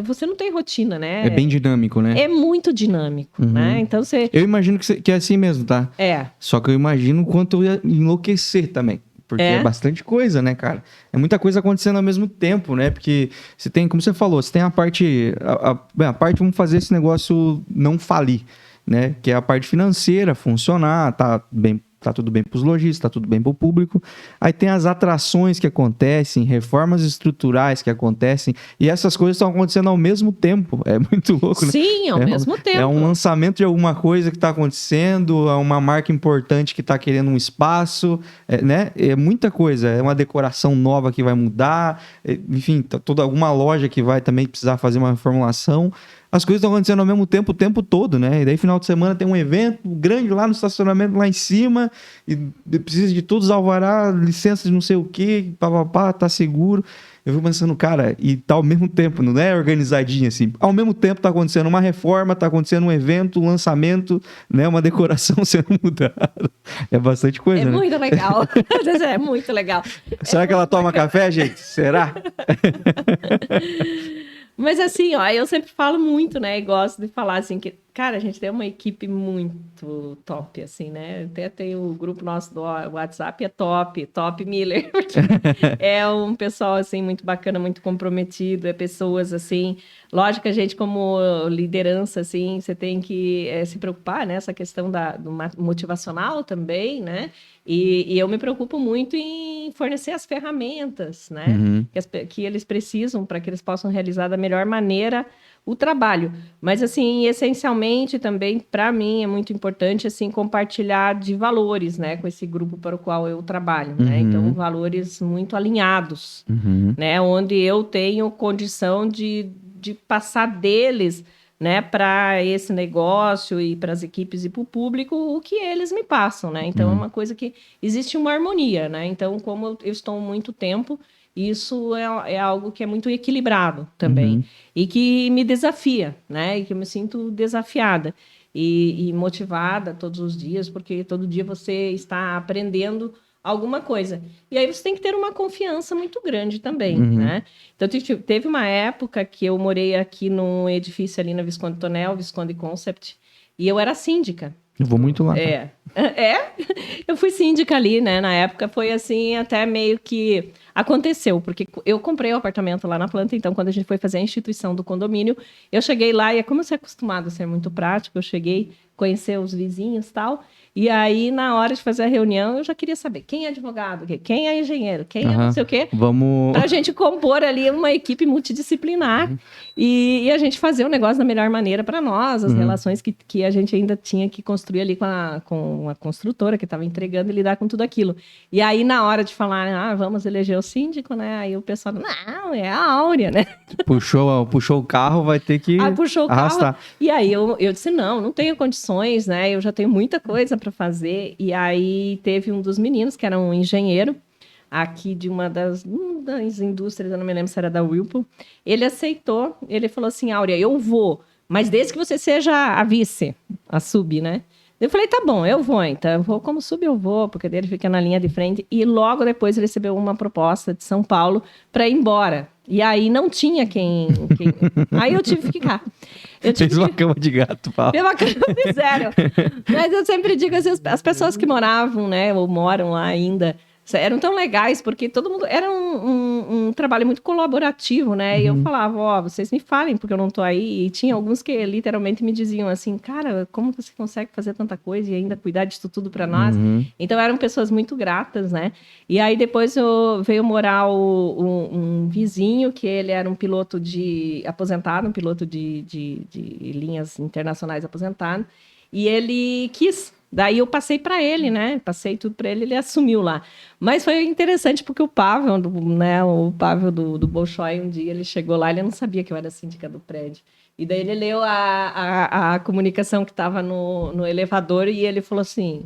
você não tem rotina, né? É bem dinâmico, né? É muito dinâmico, né? Então você... Eu imagino que é assim mesmo, tá? Só que eu imagino o quanto eu ia enlouquecer também. Porque é bastante coisa, né, cara? É muita coisa acontecendo ao mesmo tempo, né? Porque você tem, como você falou, você tem a parte... A parte, vamos fazer esse negócio não falir, né? Que é a parte financeira, funcionar, tá bem tá tudo bem para os lojistas, tá tudo bem para o público. Aí tem as atrações que acontecem, reformas estruturais que acontecem, e essas coisas estão acontecendo ao mesmo tempo. É muito louco, né? Sim, ao mesmo tempo. É um lançamento de alguma coisa que está acontecendo, é uma marca importante que está querendo um espaço, né? É muita coisa, é uma decoração nova que vai mudar, enfim, toda alguma loja que vai também precisar fazer uma reformulação. As coisas estão acontecendo ao mesmo tempo, o tempo todo, né? E daí, final de semana, tem um evento grande lá no estacionamento, lá em cima, e precisa de todos alvará, licença de não sei o quê, papapá, tá seguro. Eu fico pensando, cara, e tá ao mesmo tempo, não é organizadinho assim. Ao mesmo tempo tá acontecendo uma reforma, tá acontecendo um evento, um lançamento, né? Uma decoração sendo mudada. É bastante coisa, né? É muito legal. É muito legal. Será que ela toma café, gente? Será? Mas assim, ó, eu sempre falo muito, né? E gosto de falar assim que, cara, a gente tem uma equipe muito top, assim, né? Até tem o grupo nosso do WhatsApp, é top Miller. É um pessoal, assim, muito bacana, muito comprometido, é pessoas, assim... Lógico que a gente, como liderança, assim, você tem que se preocupar, né? Essa questão do motivacional também, né? E eu me preocupo muito em fornecer as ferramentas, né? Uhum. Que eles precisam para que eles possam realizar da melhor maneira o trabalho. Mas, assim, essencialmente também, para mim, é muito importante, assim, compartilhar de valores, né? Com esse grupo para o qual eu trabalho, né? Então, valores muito alinhados, né? Onde eu tenho condição de passar deles, né, para esse negócio e para as equipes e para o público o que eles me passam, né? Então é uma coisa que existe uma harmonia, né? Então, como eu estou há muito tempo, isso é algo que é muito equilibrado também e que me desafia, né? E que eu me sinto desafiada e motivada todos os dias, porque todo dia você está aprendendo alguma coisa. E aí você tem que ter uma confiança muito grande também, né? Então, teve uma época que eu morei aqui num edifício ali na Visconde Tonel, Visconde Concept, e eu era síndica. Eu vou muito lá. Eu fui síndica ali, né? Na época foi assim, até meio que aconteceu, porque eu comprei o apartamento lá na planta, então quando a gente foi fazer a instituição do condomínio, eu cheguei lá e como eu sou acostumada a ser muito prático, eu cheguei, conhecer os vizinhos e tal, e aí na hora de fazer a reunião eu já queria saber quem é advogado, quem é engenheiro, quem é não sei o quê, pra gente compor ali uma equipe multidisciplinar e a gente fazer o negócio da melhor maneira para nós, as relações que a gente ainda tinha que construir ali com a construtora que estava entregando e lidar com tudo aquilo. E aí, na hora de falar, vamos eleger o síndico, né? Aí o pessoal, não, é a Áurea, né? Puxou o carro, vai ter que puxou o arrastar. Carro. E aí eu disse, não tenho condições, né? Eu já tenho muita coisa para fazer. E aí teve um dos meninos, que era um engenheiro, aqui de uma das indústrias, eu não me lembro se era da Whirlpool. Ele aceitou, ele falou assim, Áurea, eu vou, mas desde que você seja a vice, a sub, né? Eu falei, tá bom, eu vou então. Eu vou como sub, eu vou, porque ele fica na linha de frente. E logo depois ele recebeu uma proposta de São Paulo para ir embora. E aí não tinha quem... Aí eu tive que ficar. Fez uma cama de gato, Paulo. Fez uma cama de zero. Mas eu sempre digo assim, as pessoas que moravam, né, ou moram lá ainda, eram tão legais, porque todo mundo... Era um trabalho muito colaborativo, né? E eu falava, vocês me falem, porque eu não tô aí. E tinha alguns que literalmente me diziam assim, cara, como você consegue fazer tanta coisa e ainda cuidar disso tudo para nós? Então, eram pessoas muito gratas, né? E aí, depois veio morar um vizinho, que ele era um piloto aposentado, um piloto de linhas internacionais aposentado. E ele quis... Daí eu passei para ele, né? Passei tudo para ele assumiu lá. Mas foi interessante porque o Pavel, né? O Pavel do Bolshoi, um dia ele chegou lá, ele não sabia que eu era síndica do prédio. E daí ele leu a comunicação que estava no elevador e ele falou assim...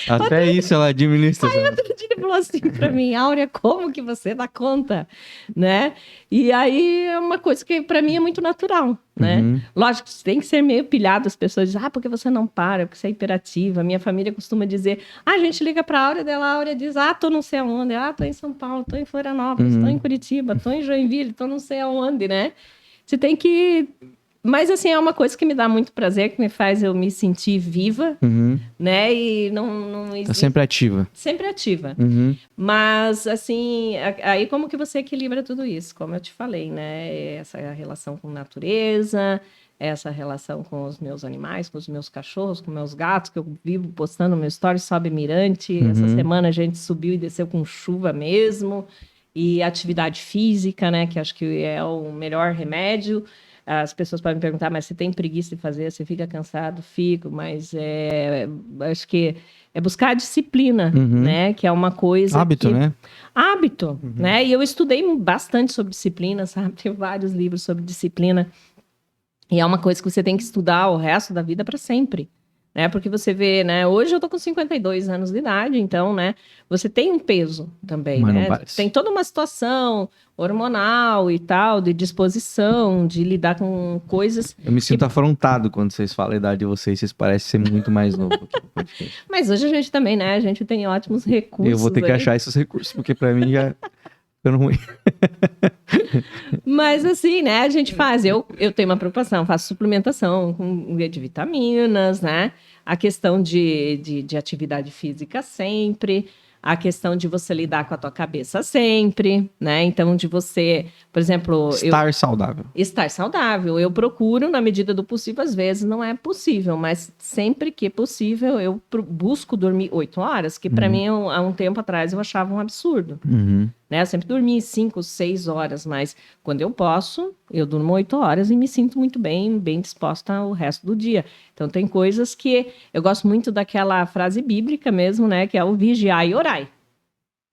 Até isso ela administra. Aí outro dia ele falou assim para mim, Áurea, como que você dá conta, né? E aí é uma coisa que para mim é muito natural, né? Lógico, tem que ser meio pilhado, as pessoas dizem, porque você não para, porque você é imperativa. Minha família costuma dizer, a gente liga para a Áurea, dela a Áurea diz, tô não sei aonde, tô em São Paulo, tô em Florianópolis, tô em Curitiba, tô em Joinville, tô não sei aonde, né? Você tem que Mas, assim, é uma coisa que me dá muito prazer, que me faz eu me sentir viva, né? E não Tá existe... sempre ativa. Sempre ativa. Mas, assim, aí como que você equilibra tudo isso? Como eu te falei, né? Essa relação com natureza, essa relação com os meus animais, com os meus cachorros, com meus gatos, que eu vivo postando no meu story, sobe mirante. Essa semana a gente subiu e desceu com chuva mesmo. E atividade física, né? Que acho que é o melhor remédio. As pessoas podem me perguntar, mas você tem preguiça de fazer? Você fica cansado? Fico, mas acho que é buscar a disciplina, né? Que é uma coisa Hábito, né? Hábito, né? E eu estudei bastante sobre disciplina, sabe? Tem vários livros sobre disciplina. E é uma coisa que você tem que estudar o resto da vida para sempre, né? Porque você vê, né? Hoje eu tô com 52 anos de idade, então, né? Você tem um peso também, Mas não né? parece. Tem toda uma situação hormonal e tal, de disposição, de lidar com coisas. Eu me sinto afrontado quando vocês falam a idade de vocês. Vocês parecem ser muito mais novo aqui no podcast. Mas hoje a gente também, né? A gente tem ótimos recursos. Eu vou ter que aí. achar esses recursos, porque pra mim já ficando ruim. Mas assim, né, a gente faz, eu tenho uma preocupação, faço suplementação de vitaminas, né, a questão de atividade física sempre, a questão de você lidar com a tua cabeça sempre, né, então de você, por exemplo... Estar saudável. Estar saudável, eu procuro na medida do possível, às vezes não é possível, mas sempre que possível eu busco dormir 8 horas, que para mim há um tempo atrás eu achava um absurdo. Né? Eu sempre dormi 5, 6 horas, mas quando eu posso, eu durmo 8 horas e me sinto muito bem disposta o resto do dia. Então, tem coisas que... Eu gosto muito daquela frase bíblica mesmo, né? Que é o vigiai e orai,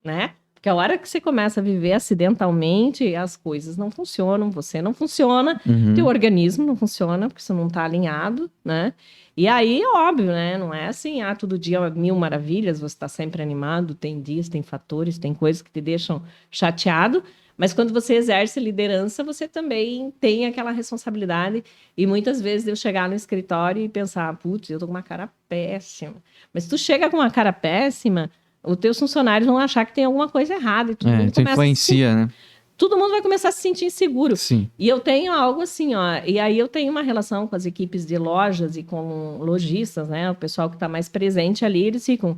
né? Porque a hora que você começa a viver acidentalmente, as coisas não funcionam, você não funciona, teu organismo não funciona, porque você não está alinhado, né? E aí, óbvio, né? Não é assim, todo dia 1000 maravilhas, você está sempre animado, tem dias, tem fatores, tem coisas que te deixam chateado, mas quando você exerce liderança, você também tem aquela responsabilidade. E muitas vezes eu chegar no escritório e pensar, putz, eu tô com uma cara péssima. Mas se tu chega com uma cara péssima, os teus funcionários vão achar que tem alguma coisa errada. E todo mundo Isso influencia, né? Todo mundo vai começar a se sentir inseguro. Sim. E eu tenho algo assim, ó. E aí eu tenho uma relação com as equipes de lojas e com lojistas, né? O pessoal que está mais presente ali, eles ficam,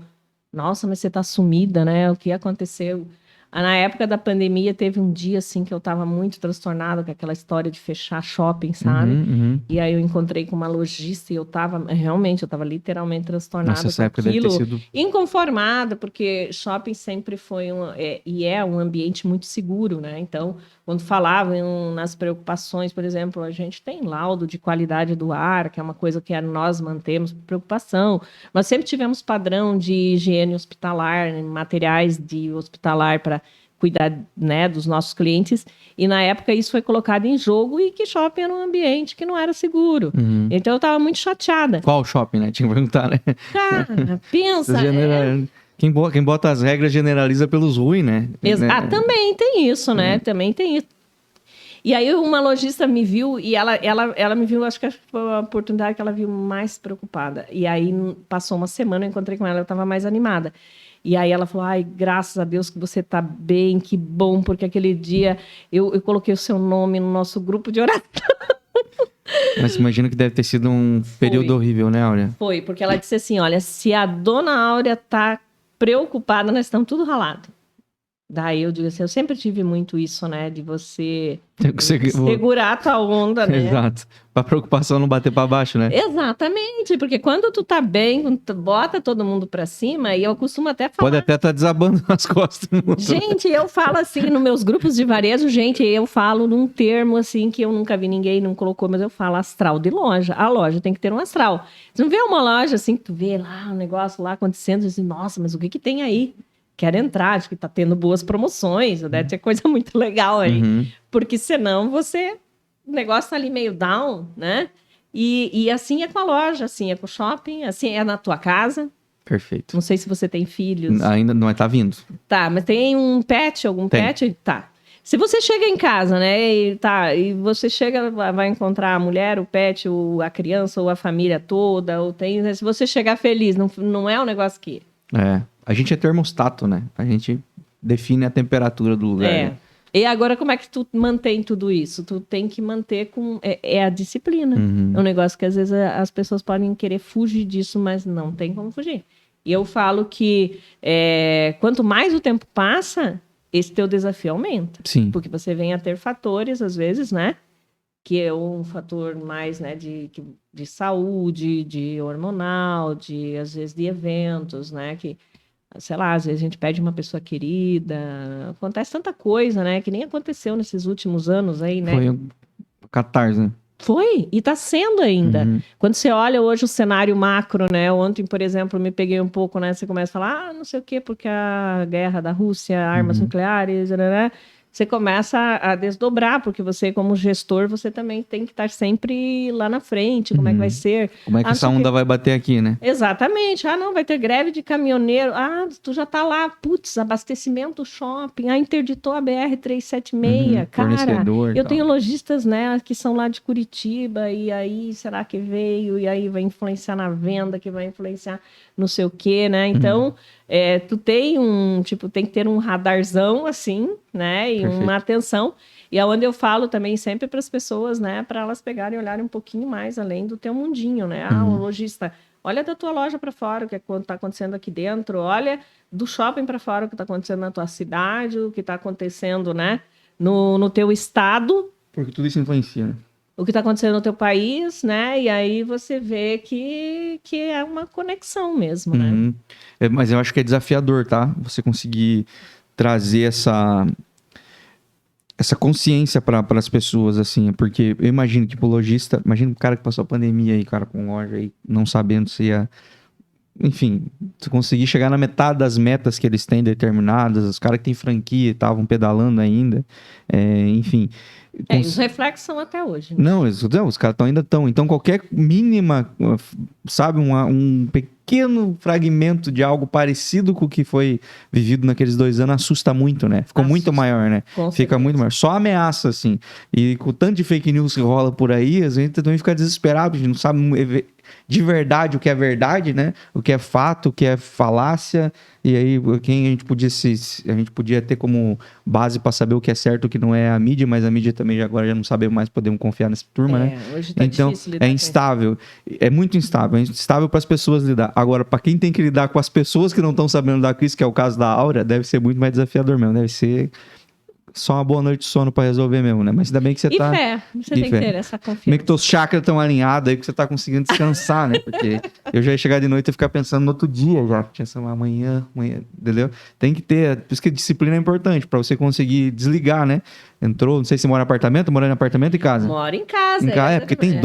nossa, mas você tá sumida, né? O que aconteceu? Na época da pandemia, teve um dia, assim, que eu estava muito transtornada com aquela história de fechar shopping, sabe? E aí eu encontrei com uma lojista e eu estava literalmente transtornada. Nossa, essa época aquilo, deve ter sido... inconformada, porque shopping sempre foi um ambiente muito seguro, né? Então, quando falavam nas preocupações, por exemplo, a gente tem laudo de qualidade do ar, que é uma coisa que nós mantemos por preocupação. Nós sempre tivemos padrão de higiene hospitalar, né? Materiais de hospitalar para cuidar, né, dos nossos clientes, e na época isso foi colocado em jogo e que shopping era um ambiente que não era seguro. Então eu estava muito chateada. Qual shopping, né? Tinha que perguntar, né? Cara, pensa... Quem bota as regras generaliza pelos ruins, né? Também tem isso, né? Também tem isso. E aí uma lojista me viu e ela me viu, acho que foi a oportunidade que ela viu mais preocupada. E aí passou uma semana, eu encontrei com ela, eu estava mais animada. E aí ela falou, ai, graças a Deus que você tá bem, que bom, porque aquele dia eu coloquei o seu nome no nosso grupo de oração. Mas imagino que deve ter sido um período horrível, né, Áurea? Foi, porque ela disse assim, olha, se a dona Áurea tá preocupada, nós estamos tudo ralado. Daí eu digo assim, eu sempre tive muito isso, né, de você segurar a tua onda, né? Exato, pra preocupação não bater pra baixo, né? Exatamente, porque quando tu tá bem, quando tu bota todo mundo pra cima, e eu costumo até falar... Pode até tá desabando nas costas. Gente, eu falo assim, nos meus grupos de varejo, gente, eu falo num termo assim, que eu nunca vi ninguém, não colocou, mas eu falo astral de loja. A loja tem que ter um astral. Você não vê uma loja assim, que tu vê lá, um negócio lá acontecendo, e diz, nossa, mas o que tem aí? Quero entrar, acho que tá tendo boas promoções, deve ter coisa muito legal aí. Porque senão o negócio tá ali meio down, né? E assim é com a loja, assim é com o shopping, assim é na tua casa. Perfeito. Não sei se você tem filhos. Ainda não, tá vindo. Tá, mas tem um pet, pet? Tá. Se você chega em casa, né, e você chega, vai encontrar a mulher, o pet, a criança, ou a família toda, se você chegar feliz, não é um negócio que... A gente é termostato, né? A gente define a temperatura do lugar. É, né? E agora, como é que tu mantém tudo isso? Tu tem que manter com... É a disciplina. É um negócio que, às vezes, as pessoas podem querer fugir disso, mas não tem como fugir. E eu falo que quanto mais o tempo passa, esse teu desafio aumenta. Sim. Porque você vem a ter fatores, às vezes, né? Que é um fator mais, né, de saúde, de hormonal, às vezes, de eventos, né? Que, sei lá, às vezes a gente perde uma pessoa querida. Acontece tanta coisa, né? Que nem aconteceu nesses últimos anos aí, né? Foi um catarse, né? Foi, e está sendo ainda. Quando você olha hoje o cenário macro, né? Ontem, por exemplo, me peguei um pouco, né? Você começa a falar, não sei o quê, porque a guerra da Rússia, armas nucleares, né? Você começa a desdobrar, porque você, como gestor, você também tem que estar sempre lá na frente, como é que vai ser. Como é que essa onda vai bater aqui, né? Exatamente. Não, vai ter greve de caminhoneiro. Tu já tá lá, putz, abastecimento do shopping. Interditou a BR-376. Cara, eu tenho lojistas, né, que são lá de Curitiba, e aí, será que veio? E aí vai influenciar na venda, que vai influenciar não sei o quê, né? Então, tu tem tem que ter um radarzão, assim, né? E Perfeito. uma atenção. E é onde eu falo também sempre para as pessoas, né? Para elas pegarem e olharem um pouquinho mais além do teu mundinho, né? O lojista, olha da tua loja para fora o que está acontecendo aqui dentro, olha do shopping para fora o que está acontecendo na tua cidade, o que está acontecendo, né? No teu estado. Porque tudo isso influencia, né? O que está acontecendo no teu país, né? E aí você vê que é uma conexão mesmo, né? Mas eu acho que é desafiador, tá? Você conseguir trazer essa consciência para as pessoas, assim, porque eu imagino que pro lojista, imagina o cara que passou a pandemia aí, cara, com loja aí, não sabendo se ia... Enfim, se conseguir chegar na metade das metas que eles têm determinadas, os caras que têm franquia estavam pedalando ainda, enfim... Os reflexos são até hoje. Né? Não, os caras ainda estão. Então, qualquer mínima, sabe, um pequeno fragmento de algo parecido com o que foi vivido naqueles 2 anos assusta muito, né? Ficou muito maior, né? Fica muito maior. Só ameaça, assim. E com o tanto de fake news que rola por aí, a gente também fica desesperado, a gente não sabe de verdade o que é verdade, né? O que é fato, o que é falácia. E aí, quem a gente podia ter como base para saber o que é certo e o que não é a mídia, mas a mídia também agora já não sabemos mais, podemos confiar nessa turma, né? Hoje tá então, difícil lidar é instável. É muito instável. É instável para as pessoas lidar. Agora, para quem tem que lidar com as pessoas que não estão sabendo lidar com isso, que é o caso da Áurea, deve ser muito mais desafiador mesmo. Deve ser só uma boa noite de sono pra resolver mesmo, né? Mas ainda bem que você tá... fé. Você tem que ter essa confiança. Meio que teus chakras estão alinhados aí, que você tá conseguindo descansar, né? Porque eu já ia chegar de noite e ficar pensando no outro dia já. Pensando amanhã, entendeu? Tem que ter... Por isso que a disciplina é importante, pra você conseguir desligar, né? Entrou, não sei se mora em apartamento, mora em apartamento e casa? Mora em casa. Porque tem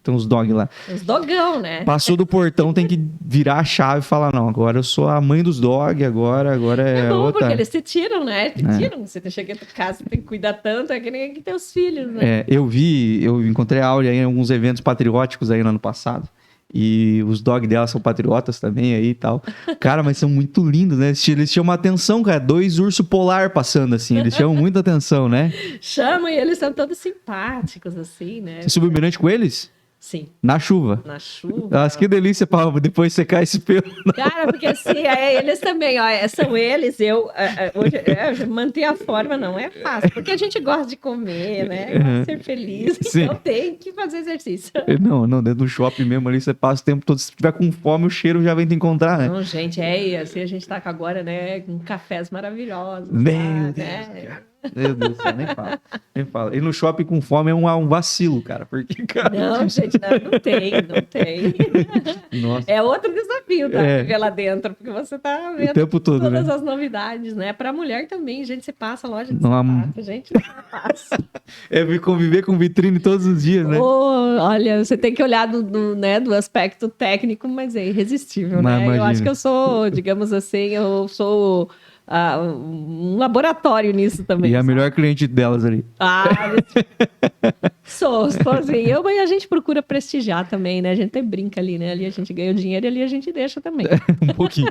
tem uns dog lá. Os dogão, né? Passou do portão, tem que virar a chave e falar, não, agora eu sou a mãe dos dog, agora é bom, outra. porque eles te tiram, né? Te tiram. Você chega em casa, tem que cuidar tanto, é que nem teus filhos, né? Eu encontrei a Áurea em alguns eventos patrióticos aí no ano passado. E os dog dela são patriotas também aí e tal. Cara, mas são muito lindos, né? Eles chamam atenção, cara. 2 ursos polar passando assim. Eles chamam muita atenção, né? Chamam e eles são todos simpáticos, assim, né? Você subiu o mirante com eles? Sim. Na chuva. Na chuva. Nossa, que delícia pra depois secar esse pelo. Cara, porque assim, eles também, ó, são eles, hoje manter a forma não é fácil, porque a gente gosta de comer, né? Gosta de ser feliz, Sim. então tem que fazer exercício. Não, dentro do shopping mesmo ali, você passa o tempo todo, se tiver com fome, o cheiro já vem te encontrar, né? Não, gente, assim, a gente tá agora, né, com cafés maravilhosos. Meu tá, Deus, né? cara. Meu Deus do céu, nem fala. E no shopping com fome é um vacilo, cara. Porque, cara... Não, gente, não tem. Nossa. É outro desafio, tá? Viver lá dentro, porque você tá vendo o tempo todo, todas né? as novidades, né? Pra mulher também, gente, você passa a loja de Não, sapato, gente, você passa. Conviver com vitrine todos os dias, né? Olha, você tem que olhar do aspecto técnico, mas é irresistível, Mas né? imagina. Eu acho que eu sou, digamos assim, um laboratório nisso também. E a sabe? melhor cliente delas ali. Sou assim. A gente procura prestigiar também, né? A gente até brinca ali, né? Ali a gente ganha o dinheiro e ali a gente deixa também. Um pouquinho.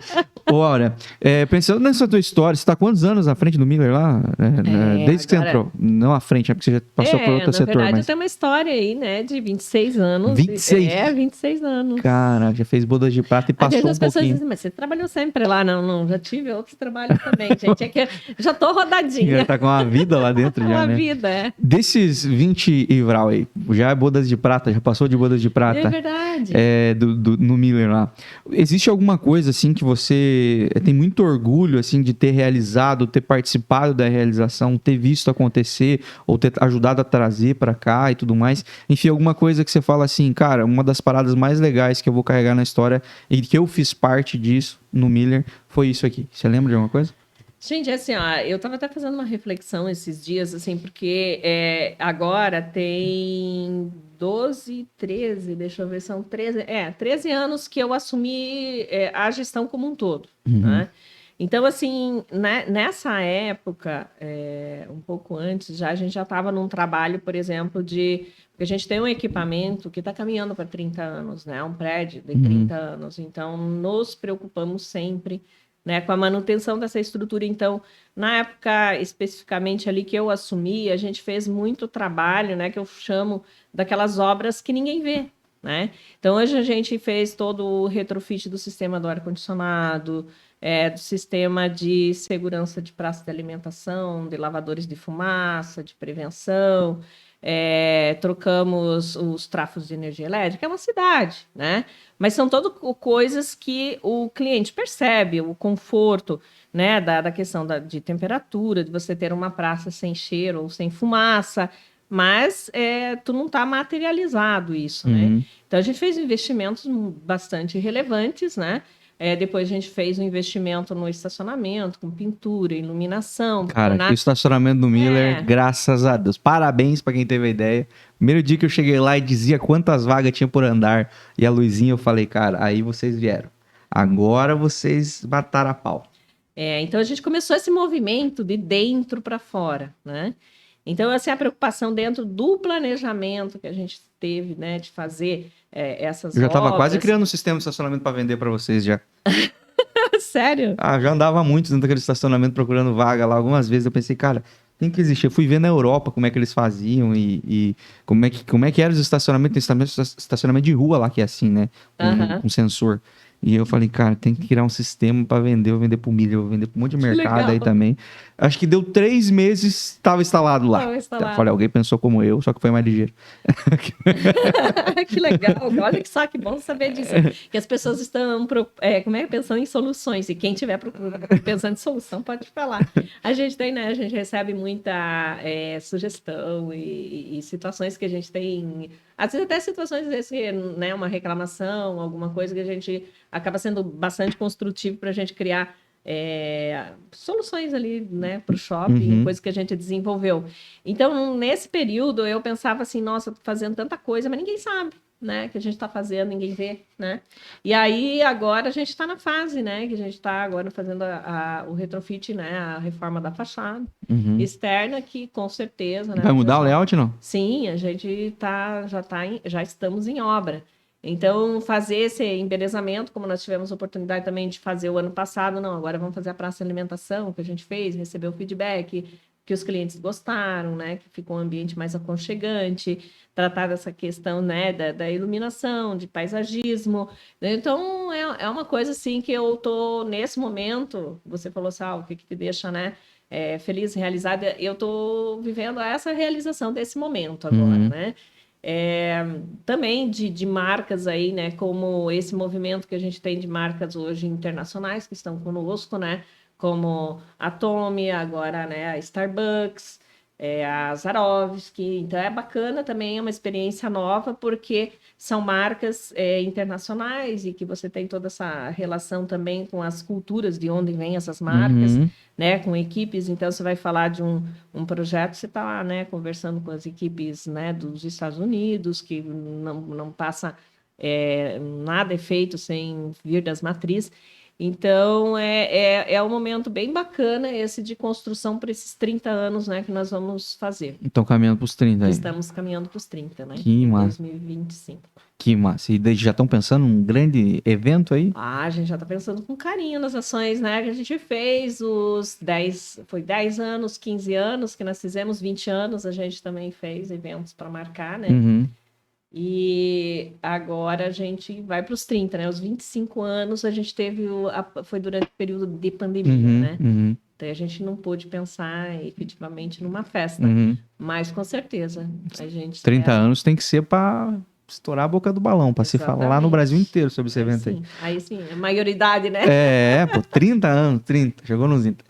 Ô, Áurea, pensando nessa tua história, você tá há quantos anos à frente do Miller lá? Desde que você entrou. Não à frente, é porque você já passou por outro setor. Na verdade, mas... eu tenho uma história aí, né? De 26 anos. 26? 26 anos. Cara, já fez bodas de prata e Às vezes passou um as pessoas pouquinho. dizem, mas você trabalhou sempre lá? Não, já tive outros trabalhos exatamente, gente. É que eu já tô rodadinha. Já tá com uma vida lá dentro já, Uma né? vida, é. Desses 20 Ivral aí, já é bodas de prata, já passou de bodas de prata. É verdade. No Miller lá. Existe alguma coisa assim que você tem muito orgulho assim de ter realizado, ter participado da realização, ter visto acontecer ou ter ajudado a trazer pra cá e tudo mais? Enfim, alguma coisa que você fala assim, cara, uma das paradas mais legais que eu vou carregar na história e que eu fiz parte disso no Miller foi isso aqui. Você lembra de alguma coisa? Gente, assim, ó, eu estava até fazendo uma reflexão esses dias, assim, porque agora tem 12, 13, deixa eu ver, são 13 anos que eu assumi a gestão como um todo, né? Então, assim, né, nessa época, um pouco antes, a gente já estava num trabalho, por exemplo, porque a gente tem um equipamento que está caminhando para 30 anos, né? Um prédio de 30 anos. Então, nos preocupamos sempre, né, com a manutenção dessa estrutura. Então, na época especificamente ali que eu assumi, a gente fez muito trabalho, né, que eu chamo daquelas obras que ninguém vê, né? Então, hoje a gente fez todo o retrofit do sistema do ar-condicionado, do sistema de segurança de praça de alimentação, de lavadores de fumaça, de prevenção, trocamos os trafos de energia elétrica, é uma cidade, né? Mas são todas coisas que o cliente percebe, o conforto, né, da questão de temperatura, de você ter uma praça sem cheiro ou sem fumaça, mas tu não está materializado isso, né? Então, a gente fez investimentos bastante relevantes, né? Depois a gente fez um investimento no estacionamento, com pintura, iluminação. Cara, que o estacionamento do Miller, graças a Deus. Parabéns pra quem teve a ideia. Primeiro dia que eu cheguei lá e dizia quantas vagas tinha por andar. E a luzinha, eu falei, cara, aí vocês vieram. Agora vocês mataram a pau. Então a gente começou esse movimento de dentro para fora, né? Então, assim, a preocupação dentro do planejamento que a gente teve, né, de fazer essas obras... Eu já tava quase criando um sistema de estacionamento para vender para vocês já. Sério? Já andava muito dentro daquele estacionamento procurando vaga lá. Algumas vezes eu pensei, cara, tem que existir. Eu fui ver na Europa como é que eles faziam e como é que era os estacionamentos. Tem estacionamento de rua lá que é assim, né? Com sensor. E eu falei, cara, tem que criar um sistema para vender. Eu vou vender pro Miller, eu vou vender pro um monte de mercado aí também. Acho que deu 3 meses, estava instalado lá. Eu falei, alguém pensou como eu, só que foi mais ligeiro. Que legal, olha só que bom saber disso. Que as pessoas estão pensando em soluções, e quem estiver pensando em solução pode falar. A gente tem, né? A gente recebe muita sugestão e situações que a gente tem, às vezes até situações desse, né? Uma reclamação, alguma coisa que a gente acaba sendo bastante construtivo para a gente criar soluções ali, né, para o shopping, coisas que a gente desenvolveu. Então, nesse período, eu pensava assim, nossa, tô fazendo tanta coisa, mas ninguém sabe, né, que a gente está fazendo, ninguém vê, né? E aí, agora, a gente está na fase, né, que a gente está agora fazendo o retrofit, né, a reforma da fachada externa, que com certeza... Né, vai mudar o layout, não? Sim, a gente já estamos em obra. Então, fazer esse embelezamento, como nós tivemos a oportunidade também de fazer o ano passado, não, agora vamos fazer a praça de alimentação que a gente fez, recebeu feedback, que os clientes gostaram, né, que ficou um ambiente mais aconchegante, tratar dessa questão, né, da iluminação, de paisagismo. Então, é uma coisa assim que eu tô, nesse momento, você falou assim, o que te deixa, né, feliz, realizada, eu tô vivendo essa realização desse momento agora, né? Também de marcas aí, né, como esse movimento que a gente tem de marcas hoje internacionais que estão conosco, né, como a Tommy, agora, né, a Starbucks, a Swarovski. Então é bacana também, é uma experiência nova, porque são marcas internacionais e que você tem toda essa relação também com as culturas de onde vêm essas marcas, né, com equipes. Então você vai falar de um projeto, você está lá, né, conversando com as equipes, né, dos Estados Unidos, que não passa nada é feito sem vir das matrizes. Então, é um momento bem bacana esse de construção para esses 30 anos, né, que nós vamos fazer. Estão caminhando para os 30 aí. Estamos caminhando para os 30, né? Que massa. 2025. Que massa. E já estão pensando num grande evento aí? A gente já está pensando com carinho nas ações, né? Que a gente fez foi 10 anos, 15 anos que nós fizemos, 20 anos a gente também fez eventos para marcar, né? E E agora a gente vai para os 30, né? Os 25 anos a gente teve, foi durante o período de pandemia, né? Então a gente não pôde pensar efetivamente numa festa, mas com certeza a gente... 30 anos tem que ser para estourar a boca do balão, para se falar no Brasil inteiro sobre esse evento aí. Aí sim, a maioridade, né? Pô, 30 anos, 30, chegou nos 30.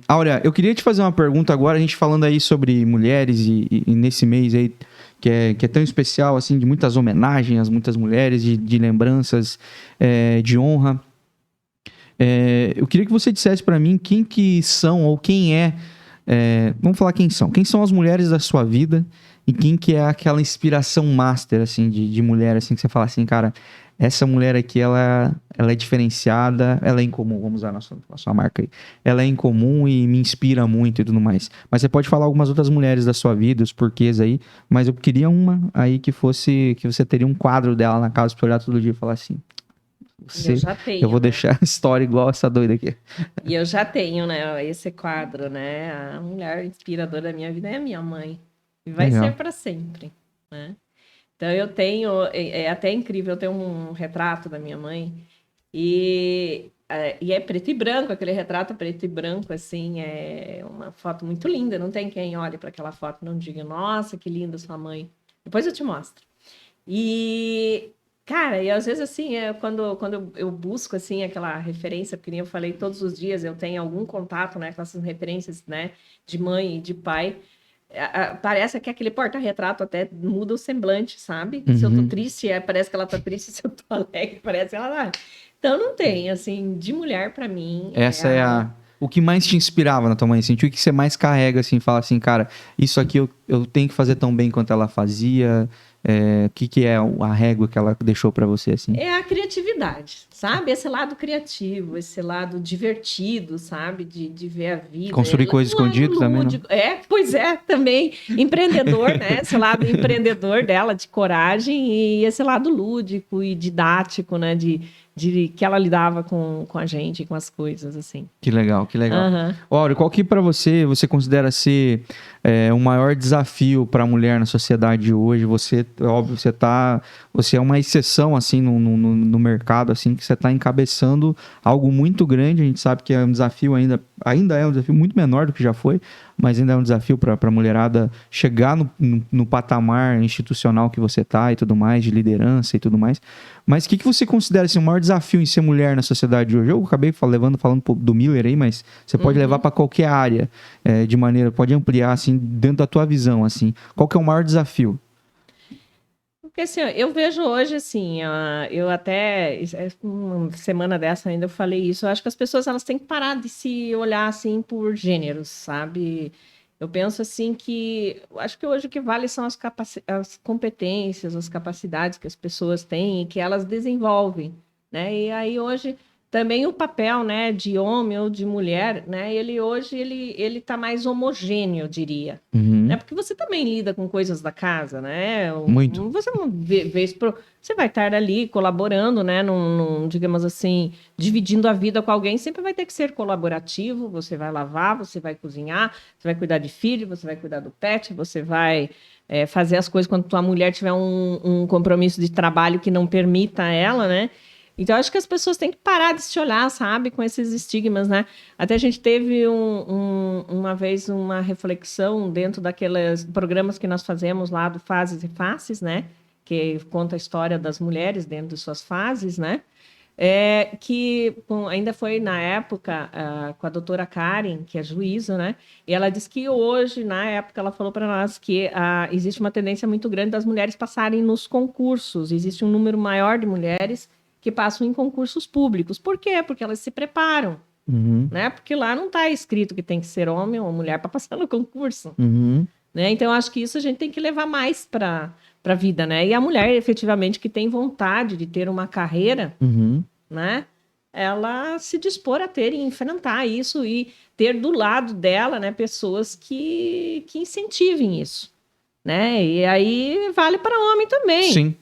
Áurea, eu queria te fazer uma pergunta agora, a gente falando aí sobre mulheres e nesse mês aí, que é tão especial, assim, de muitas homenagens às muitas mulheres, de lembranças, de honra. Eu queria que você dissesse para mim quem que são, ou quem vamos falar quem são as mulheres da sua vida, e quem que é aquela inspiração master, assim, de mulher, assim, que você fala assim, cara, essa mulher aqui, ela é diferenciada, ela é incomum, vamos usar a sua marca aí. Ela é incomum e me inspira muito e tudo mais. Mas você pode falar algumas outras mulheres da sua vida, os porquês aí, mas eu queria uma aí que você teria um quadro dela na casa pra olhar todo dia e falar assim, eu já tenho, eu vou deixar a história igual essa doida aqui. E eu já tenho, né, esse quadro, né? A mulher inspiradora da minha vida é a minha mãe. E vai ser para sempre, né? Então eu tenho, é até incrível, eu tenho um retrato da minha mãe e é preto e branco, aquele retrato preto e branco, assim, é uma foto muito linda, não tem quem olhe para aquela foto e não diga, nossa, que linda sua mãe. Depois eu te mostro. E, cara, e às vezes, assim, quando eu busco, assim, aquela referência, porque nem eu falei, todos os dias eu tenho algum contato, né, com essas referências, né, de mãe e de pai, parece que aquele porta-retrato até muda o semblante, sabe? Se eu tô triste, parece que ela tá triste. Se eu tô alegre, parece que ela tá... Então, não tem, assim, de mulher pra mim... Essa é o que mais te inspirava na tua mãe, assim, o que você mais carrega, assim, fala assim, cara, isso aqui eu tenho que fazer tão bem quanto ela fazia... O que é a régua que ela deixou pra você, assim? É a criatividade, sabe? Esse lado criativo, esse lado divertido, sabe? De ver a vida. Construir coisa escondida também, não? Pois é, também. Empreendedor, né? Esse lado empreendedor dela, de coragem, e esse lado lúdico e didático, né? De que ela lidava com a gente, com as coisas, assim. Que legal, que legal. Áurea, qual que pra você considera ser o maior desafio para a mulher na sociedade de hoje? Você, óbvio, você é uma exceção, assim, no mercado, assim, que você está encabeçando algo muito grande. A gente sabe que é um desafio ainda é um desafio muito menor do que já foi, mas ainda é um desafio para a mulherada chegar no patamar institucional que você está e tudo mais, de liderança e tudo mais. Mas o que você considera assim, o maior desafio em ser mulher na sociedade de hoje? Eu acabei falando do Miller aí, mas você pode levar para qualquer área, pode ampliar assim, dentro da tua visão. Assim. Qual que é o maior desafio? Porque assim, eu vejo hoje assim, eu até uma semana dessa ainda eu falei isso, eu acho que as pessoas elas têm que parar de se olhar assim por gêneros, sabe? Eu penso assim que, acho que hoje o que vale são as competências, as capacidades que as pessoas têm e que elas desenvolvem, né? E aí hoje também o papel, né, de homem ou de mulher, né? Ele tá mais homogêneo, eu diria. Né? Porque você também lida com coisas da casa, né? Muito. Você não você vai estar ali colaborando, né? Digamos assim, dividindo a vida com alguém, sempre vai ter que ser colaborativo. Você vai lavar, você vai cozinhar, você vai cuidar de filho, você vai cuidar do pet, você vai fazer as coisas quando tua mulher tiver um compromisso de trabalho que não permita ela, né? Então, acho que as pessoas têm que parar de se olhar, sabe, com esses estigmas, né? Até a gente teve uma vez uma reflexão dentro daqueles programas que nós fazemos lá do Fases e Faces, né? Que conta a história das mulheres dentro de suas fases, né? Ainda foi na época com a doutora Karen, que é juíza, né? E ela disse que hoje, na época, ela falou para nós que existe uma tendência muito grande das mulheres passarem nos concursos. Existe um número maior de mulheres que passam em concursos públicos. Por quê? Porque elas se preparam, né? Porque lá não está escrito que tem que ser homem ou mulher para passar no concurso. Né? Então, acho que isso a gente tem que levar mais para a vida, né? E a mulher, efetivamente, que tem vontade de ter uma carreira, né? Ela se dispor a ter e enfrentar isso e ter do lado dela, né, pessoas que incentivem isso, né? E aí vale para homem também. Sim.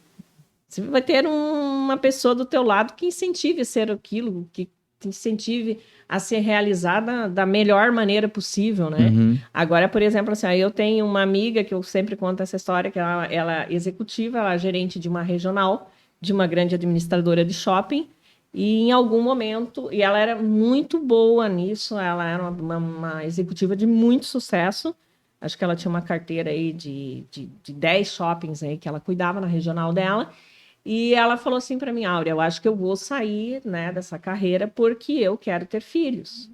Você vai ter uma pessoa do teu lado que incentive a ser aquilo, que incentive a ser realizada da melhor maneira possível, né? Agora, por exemplo, assim, eu tenho uma amiga que eu sempre conto essa história, que ela é executiva, ela é gerente de uma regional, de uma grande administradora de shopping, e em algum momento, e ela era muito boa nisso, ela era uma executiva de muito sucesso, acho que ela tinha uma carteira aí de 10 shoppings aí que ela cuidava na regional dela, e ela falou assim para mim, Áurea, eu acho que eu vou sair, né, dessa carreira porque eu quero ter filhos.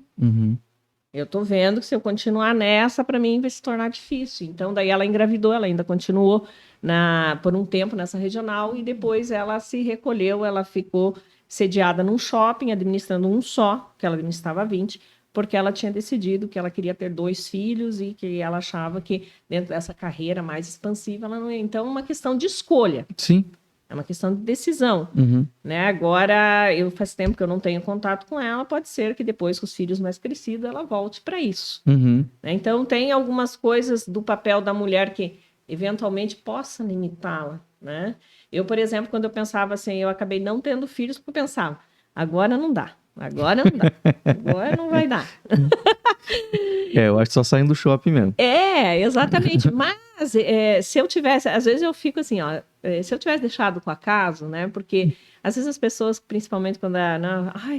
Eu tô vendo que se eu continuar nessa, para mim vai se tornar difícil. Então, daí ela engravidou, ela ainda continuou por um tempo nessa regional e depois ela se recolheu, ela ficou sediada num shopping, administrando um só, que ela administrava 20, porque ela tinha decidido que ela queria ter 2 filhos e que ela achava que dentro dessa carreira mais expansiva, ela não ia. Então, é uma questão de escolha. Sim. É uma questão de decisão, né? Agora, faz tempo que eu não tenho contato com ela, pode ser que depois, com os filhos mais crescidos, ela volte para isso. Né? Então, tem algumas coisas do papel da mulher que, eventualmente, possa limitá-la, né? Eu, por exemplo, quando eu pensava assim, eu acabei não tendo filhos, porque eu pensava, agora não dá, agora não vai dar. Eu acho que só saindo do shopping mesmo. Exatamente, mas se eu tivesse, às vezes eu fico assim, ó, se eu tivesse deixado com acaso, né, porque às vezes as pessoas, principalmente quando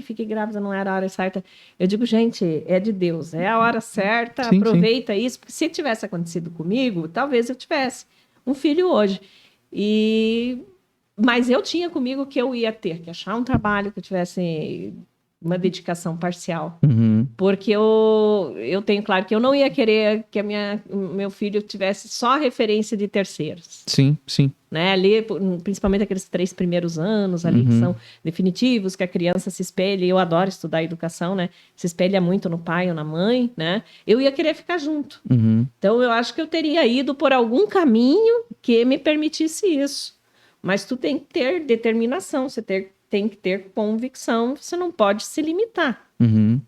fiquei grávida, não era a hora certa, eu digo, gente, é de Deus, é a hora certa, sim, aproveita isso, porque se tivesse acontecido comigo, talvez eu tivesse um filho hoje, mas eu tinha comigo que eu ia ter que achar um trabalho que eu tivesse uma dedicação parcial. Porque eu tenho claro que eu não ia querer que meu filho tivesse só referência de terceiros. Sim. Né? Ali, principalmente aqueles 3 primeiros anos ali, que são definitivos, que a criança se espelha, e eu adoro estudar educação, né? Se espelha muito no pai ou na mãe, né? Eu ia querer ficar junto. Então, eu acho que eu teria ido por algum caminho que me permitisse isso. Mas tu tem que ter determinação, você tem que ter convicção, você não pode se limitar.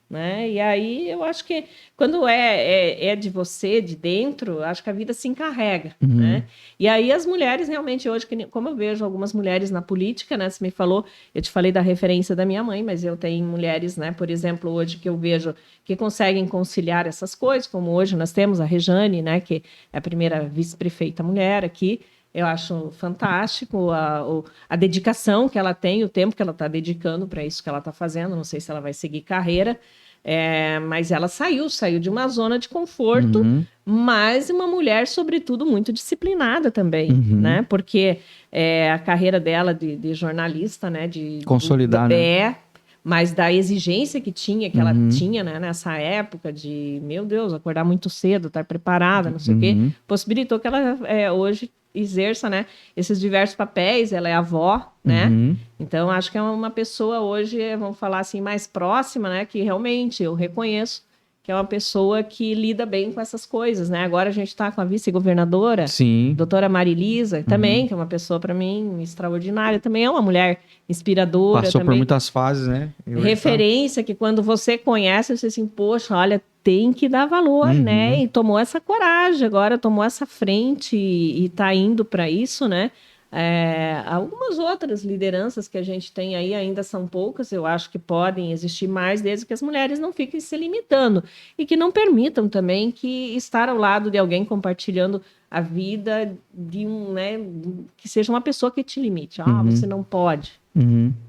Né? E aí eu acho que quando é de você, de dentro, acho que a vida se encarrega. Né? E aí as mulheres realmente hoje, como eu vejo algumas mulheres na política, né? Você me falou, eu te falei da referência da minha mãe, mas eu tenho mulheres, né, por exemplo, hoje que eu vejo que conseguem conciliar essas coisas, como hoje nós temos a Rejane, né, que é a primeira vice-prefeita mulher aqui. Eu acho fantástico a dedicação que ela tem, o tempo que ela está dedicando para isso que ela está fazendo. Não sei se ela vai seguir carreira, mas ela saiu de uma zona de conforto, mas uma mulher, sobretudo, muito disciplinada também, né? Porque a carreira dela de jornalista, né? Consolidar, né? Mas da exigência que ela tinha, né, nessa época de, meu Deus, acordar muito cedo, estar preparada, não sei o quê, possibilitou que ela hoje exerça, né, esses diversos papéis. Ela é avó, né? Então, acho que é uma pessoa hoje, vamos falar assim, mais próxima, né, que realmente eu reconheço que é uma pessoa que lida bem com essas coisas, né? Agora a gente está com a vice-governadora, doutora Marilisa, também, que é uma pessoa, para mim, extraordinária. Também é uma mulher inspiradora. Passou também, por muitas fases, né? Referência, que quando você conhece, você assim, poxa, olha, tem que dar valor, né? E tomou essa coragem agora, tomou essa frente e está indo para isso, né? Algumas outras lideranças que a gente tem aí ainda são poucas, eu acho que podem existir mais, desde que as mulheres não fiquem se limitando e que não permitam também que estar ao lado de alguém compartilhando a vida de né, que seja uma pessoa que te limite. Você não pode.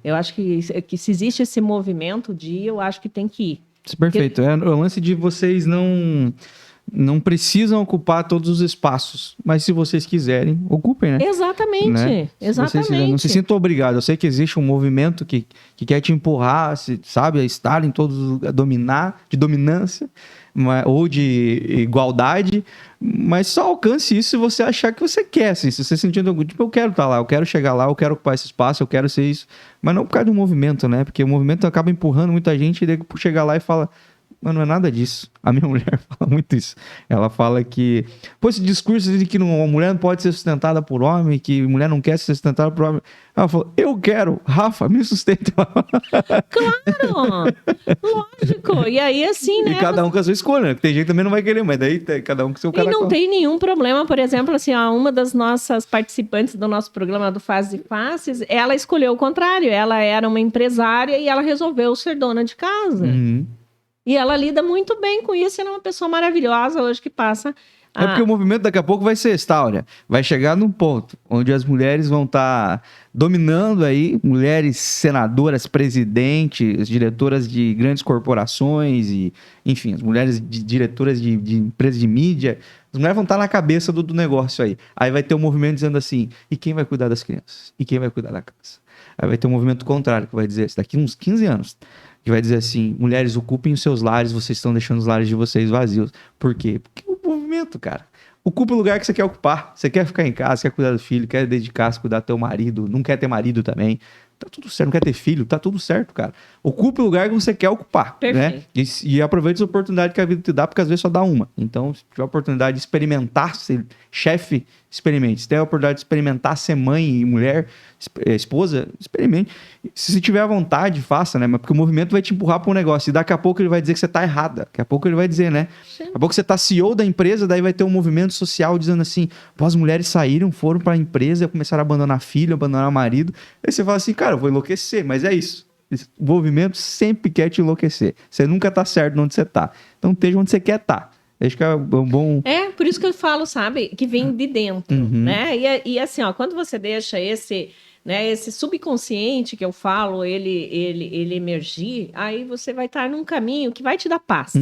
Eu acho que se existe esse movimento eu acho que tem que ir. Perfeito. É o lance de vocês não precisam ocupar todos os espaços, mas se vocês quiserem, ocupem, né? Exatamente, né? exatamente. Não se sinta obrigado. Eu sei que existe um movimento que quer te empurrar, sabe, a estar em todos, a dominar, de dominância, ou de igualdade, mas só alcance isso se você achar que você quer, assim, se você sentir, tipo, eu quero estar lá, eu quero chegar lá, eu quero ocupar esse espaço, eu quero ser isso, mas não por causa do movimento, né? Porque o movimento acaba empurrando muita gente e daí chegar lá e fala, Mas não é nada disso. A minha mulher fala muito isso. Ela fala que... Pô, esse discurso de que uma mulher não pode ser sustentada por homem, que mulher não quer ser sustentada por homem. Ela falou, eu quero. Rafa, me sustenta. Claro! Lógico! E aí, assim, né? E cada um com a sua escolha, né? Tem gente que também não vai querer, mas daí cada um com o seu E cara. não tem nenhum problema, por exemplo, assim, ó, uma das nossas participantes do nosso programa do Faces e Faces, ela escolheu o contrário. Ela era uma empresária e ela resolveu ser dona de casa. Uhum. E ela lida muito bem com isso. Ela é uma pessoa maravilhosa hoje que passa... É porque o movimento daqui a pouco vai ser esta, olha, vai chegar num ponto onde as mulheres vão estar dominando aí, mulheres senadoras, presidentes, diretoras de grandes corporações e, enfim, as mulheres diretoras de empresas de mídia, as mulheres vão estar na cabeça do negócio aí. Aí vai ter um movimento dizendo assim, e quem vai cuidar das crianças? E quem vai cuidar da casa? Aí vai ter um movimento contrário que vai dizer, daqui uns 15 anos, que vai dizer assim, mulheres, ocupem os seus lares, vocês estão deixando os lares de vocês vazios. Por quê? Porque o movimento, cara, ocupa o lugar que você quer ocupar. Você quer ficar em casa, quer cuidar do filho, quer dedicar-se, cuidar do teu marido, não quer ter marido também. Tá tudo certo, não quer ter filho, tá tudo certo, cara. Ocupe o lugar que você quer ocupar, né? E aproveite essa oportunidade que a vida te dá, porque às vezes só dá uma. Então, se tiver a oportunidade de experimentar ser chefe, experimente. Se tiver a oportunidade de experimentar ser mãe e mulher, esposa, experimente. Se tiver a vontade, faça, né? Mas porque o movimento vai te empurrar para um negócio. E daqui a pouco ele vai dizer que você tá errada. Daqui a pouco ele vai dizer, né? Sim. Daqui a pouco você tá CEO da empresa, daí vai ter um movimento social dizendo assim, pô, as mulheres saíram, foram para a empresa, começaram a abandonar filho, abandonar o marido. Aí você fala assim, cara, eu vou enlouquecer, mas é isso. Esse movimento sempre quer te enlouquecer. Você nunca tá certo onde você tá. Então esteja onde você quer estar. Acho que é um bom... É, por isso que eu falo, sabe, que vem de dentro, né? E assim, ó, quando você deixa esse subconsciente que eu falo, ele emergir, aí você vai estar num caminho que vai te dar paz,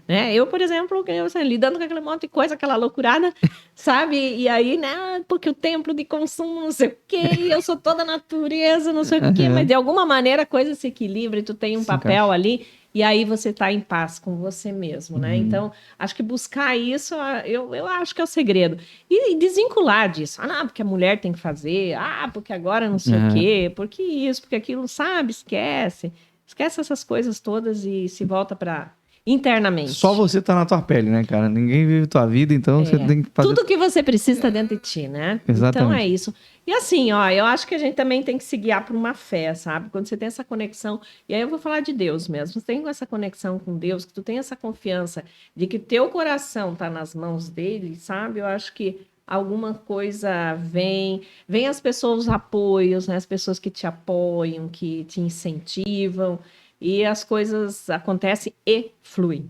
né? Eu, por exemplo, lidando com aquele monte de coisa, aquela loucurada, sabe? E aí, né, porque o templo de consumo, não sei o quê, eu sou toda natureza, não sei o quê, mas de alguma maneira a coisa se equilibra e tu tem um papel ali, e aí você está em paz com você mesmo, né? Então, acho que buscar isso, eu acho que é o segredo. E desvincular disso. Ah, não, porque a mulher tem que fazer. Ah, porque agora não sei o quê. Porque isso, porque aquilo, sabe? Esquece. Esquece essas coisas todas e se volta para internamente. Só você tá na tua pele, né, cara? Ninguém vive tua vida, então você tem que fazer... Tudo que você precisa está dentro de ti, né? Exatamente. Então é isso. E assim, ó, eu acho que a gente também tem que se guiar por uma fé, sabe? Quando você tem essa conexão, e aí eu vou falar de Deus mesmo, você tem essa conexão com Deus, que tu tem essa confiança de que teu coração tá nas mãos dele, sabe? Eu acho que alguma coisa vem as pessoas, os apoios, né? As pessoas que te apoiam, que te incentivam, e as coisas acontecem e fluem.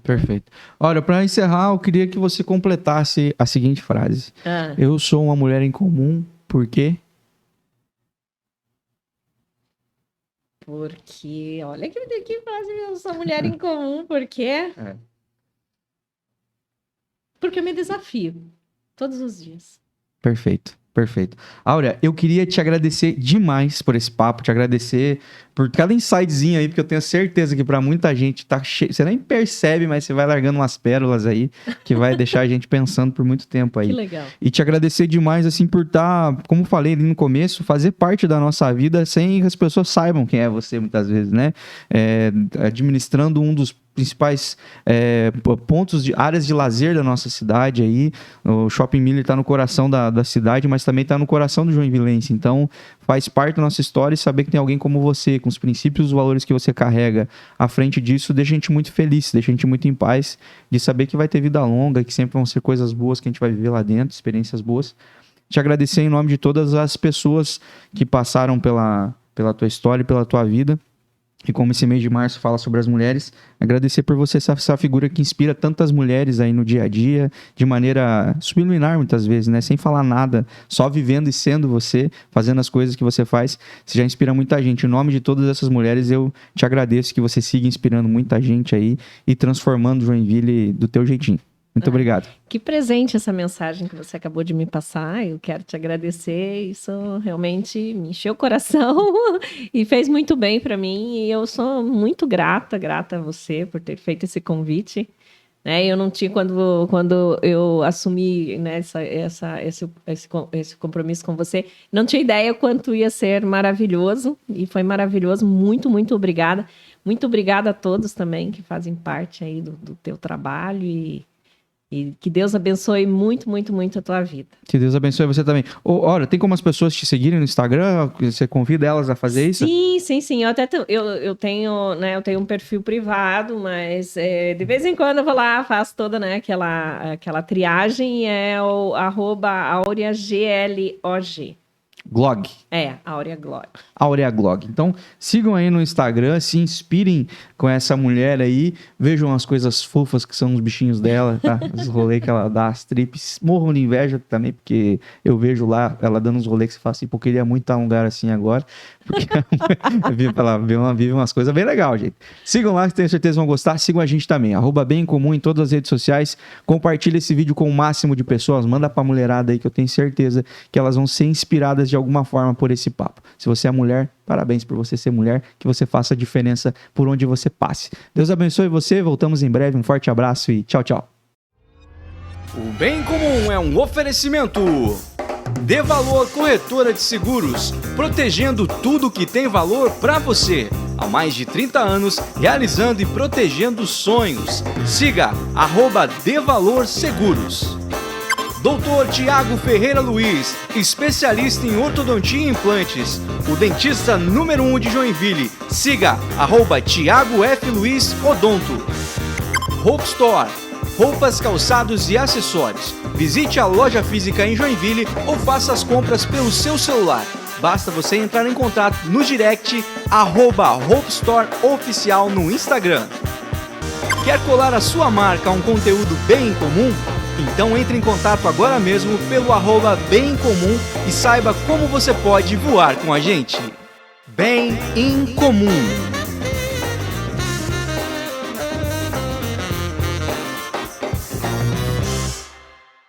Perfeito. Olha, para encerrar, eu queria que você completasse a seguinte frase. Eu sou uma mulher em comum, por quê? Porque, olha que frase, eu sou mulher em comum, por quê? Porque eu me desafio todos os dias. Perfeito. Perfeito. Áurea, eu queria te agradecer demais por esse papo, te agradecer por cada insightzinho aí, porque eu tenho certeza que para muita gente tá cheio, você nem percebe, mas você vai largando umas pérolas aí, que vai deixar a gente pensando por muito tempo aí. Que legal. E te agradecer demais, assim, por estar, como falei ali no começo, fazer parte da nossa vida sem que as pessoas saibam quem é você, muitas vezes, né? Administrando um dos principais pontos de áreas de lazer da nossa cidade aí. O Shopping Miller está no coração da cidade, mas também está no coração do joinvilense. Então, faz parte da nossa história e saber que tem alguém como você, com os princípios e os valores que você carrega à frente disso, deixa a gente muito feliz, deixa a gente muito em paz de saber que vai ter vida longa, que sempre vão ser coisas boas que a gente vai viver lá dentro, experiências boas. Te agradecer em nome de todas as pessoas que passaram pela tua história e pela tua vida. E como esse mês de março fala sobre as mulheres, agradecer por você ser essa figura que inspira tantas mulheres aí no dia a dia, de maneira subliminar muitas vezes, né? Sem falar nada, só vivendo e sendo você, fazendo as coisas que você faz, você já inspira muita gente. Em nome de todas essas mulheres, eu te agradeço que você siga inspirando muita gente aí e transformando Joinville do teu jeitinho. Muito obrigado. Que presente essa mensagem que você acabou de me passar. Eu quero te agradecer. Isso realmente me encheu o coração e fez muito bem para mim. E eu sou muito grata a você por ter feito esse convite. né? Eu não tinha, quando eu assumi, né, esse compromisso com você, não tinha ideia quanto ia ser maravilhoso, e foi maravilhoso. Muito, muito obrigada. Muito obrigada a todos também que fazem parte aí do teu trabalho, e que Deus abençoe muito, muito, muito a tua vida. Que Deus abençoe você também. Olha, tem como as pessoas te seguirem no Instagram? Você convida elas a fazer isso? Sim. Eu tenho, né, eu tenho um perfil privado, mas de vez em quando eu vou lá, faço toda, né, aquela triagem, o @AureaGLOG. Glog. Áurea Glog. Aurea Glog. Então, sigam aí no Instagram, se inspirem com essa mulher aí, vejam as coisas fofas que são os bichinhos dela, tá? Os rolês que ela dá, as trips. Morram de inveja também, porque eu vejo lá ela dando uns rolês que você fala assim, pô, queria muito estar num lugar assim agora. Porque ela vive umas coisas bem legais, gente. Sigam lá, que tenho certeza vão gostar. Sigam a gente também, @BemComum em todas as redes sociais. Compartilha esse vídeo com o máximo de pessoas. Manda pra mulherada aí, que eu tenho certeza que elas vão ser inspiradas de alguma forma por esse papo. Se você é mulher, parabéns por você ser mulher, que você faça a diferença por onde você passe. Deus abençoe você, voltamos em breve, um forte abraço e tchau, tchau. O Bem Comum é um oferecimento. Dê Valor Corretora de Seguros, protegendo tudo que tem valor para você. Há mais de 30 anos, realizando e protegendo sonhos. Siga @Dê Valor Seguros. Dr. Tiago Ferreira Luiz, especialista em ortodontia e implantes, o dentista número 1 de Joinville. Siga @Tiago F. Luiz Odonto. Hope Store, roupas, calçados e acessórios. Visite a loja física em Joinville ou faça as compras pelo seu celular. Basta você entrar em contato no direct @Hope Store Oficial no Instagram. Quer colar a sua marca a um conteúdo bem comum? Então entre em contato agora mesmo pelo @Bem Comum e saiba como você pode voar com a gente. Bem em Comum.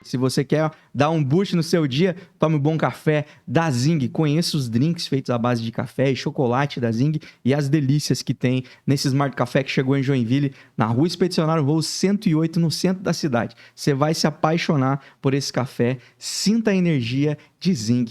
Se você quer dar um boost no seu dia, tome um bom café da Zing. Conheça os drinks feitos à base de café e chocolate da Zing e as delícias que tem nesse Smart Café que chegou em Joinville, na Rua Expedicionário Voo 108, no centro da cidade. Você vai se apaixonar por esse café. Sinta a energia de Zing.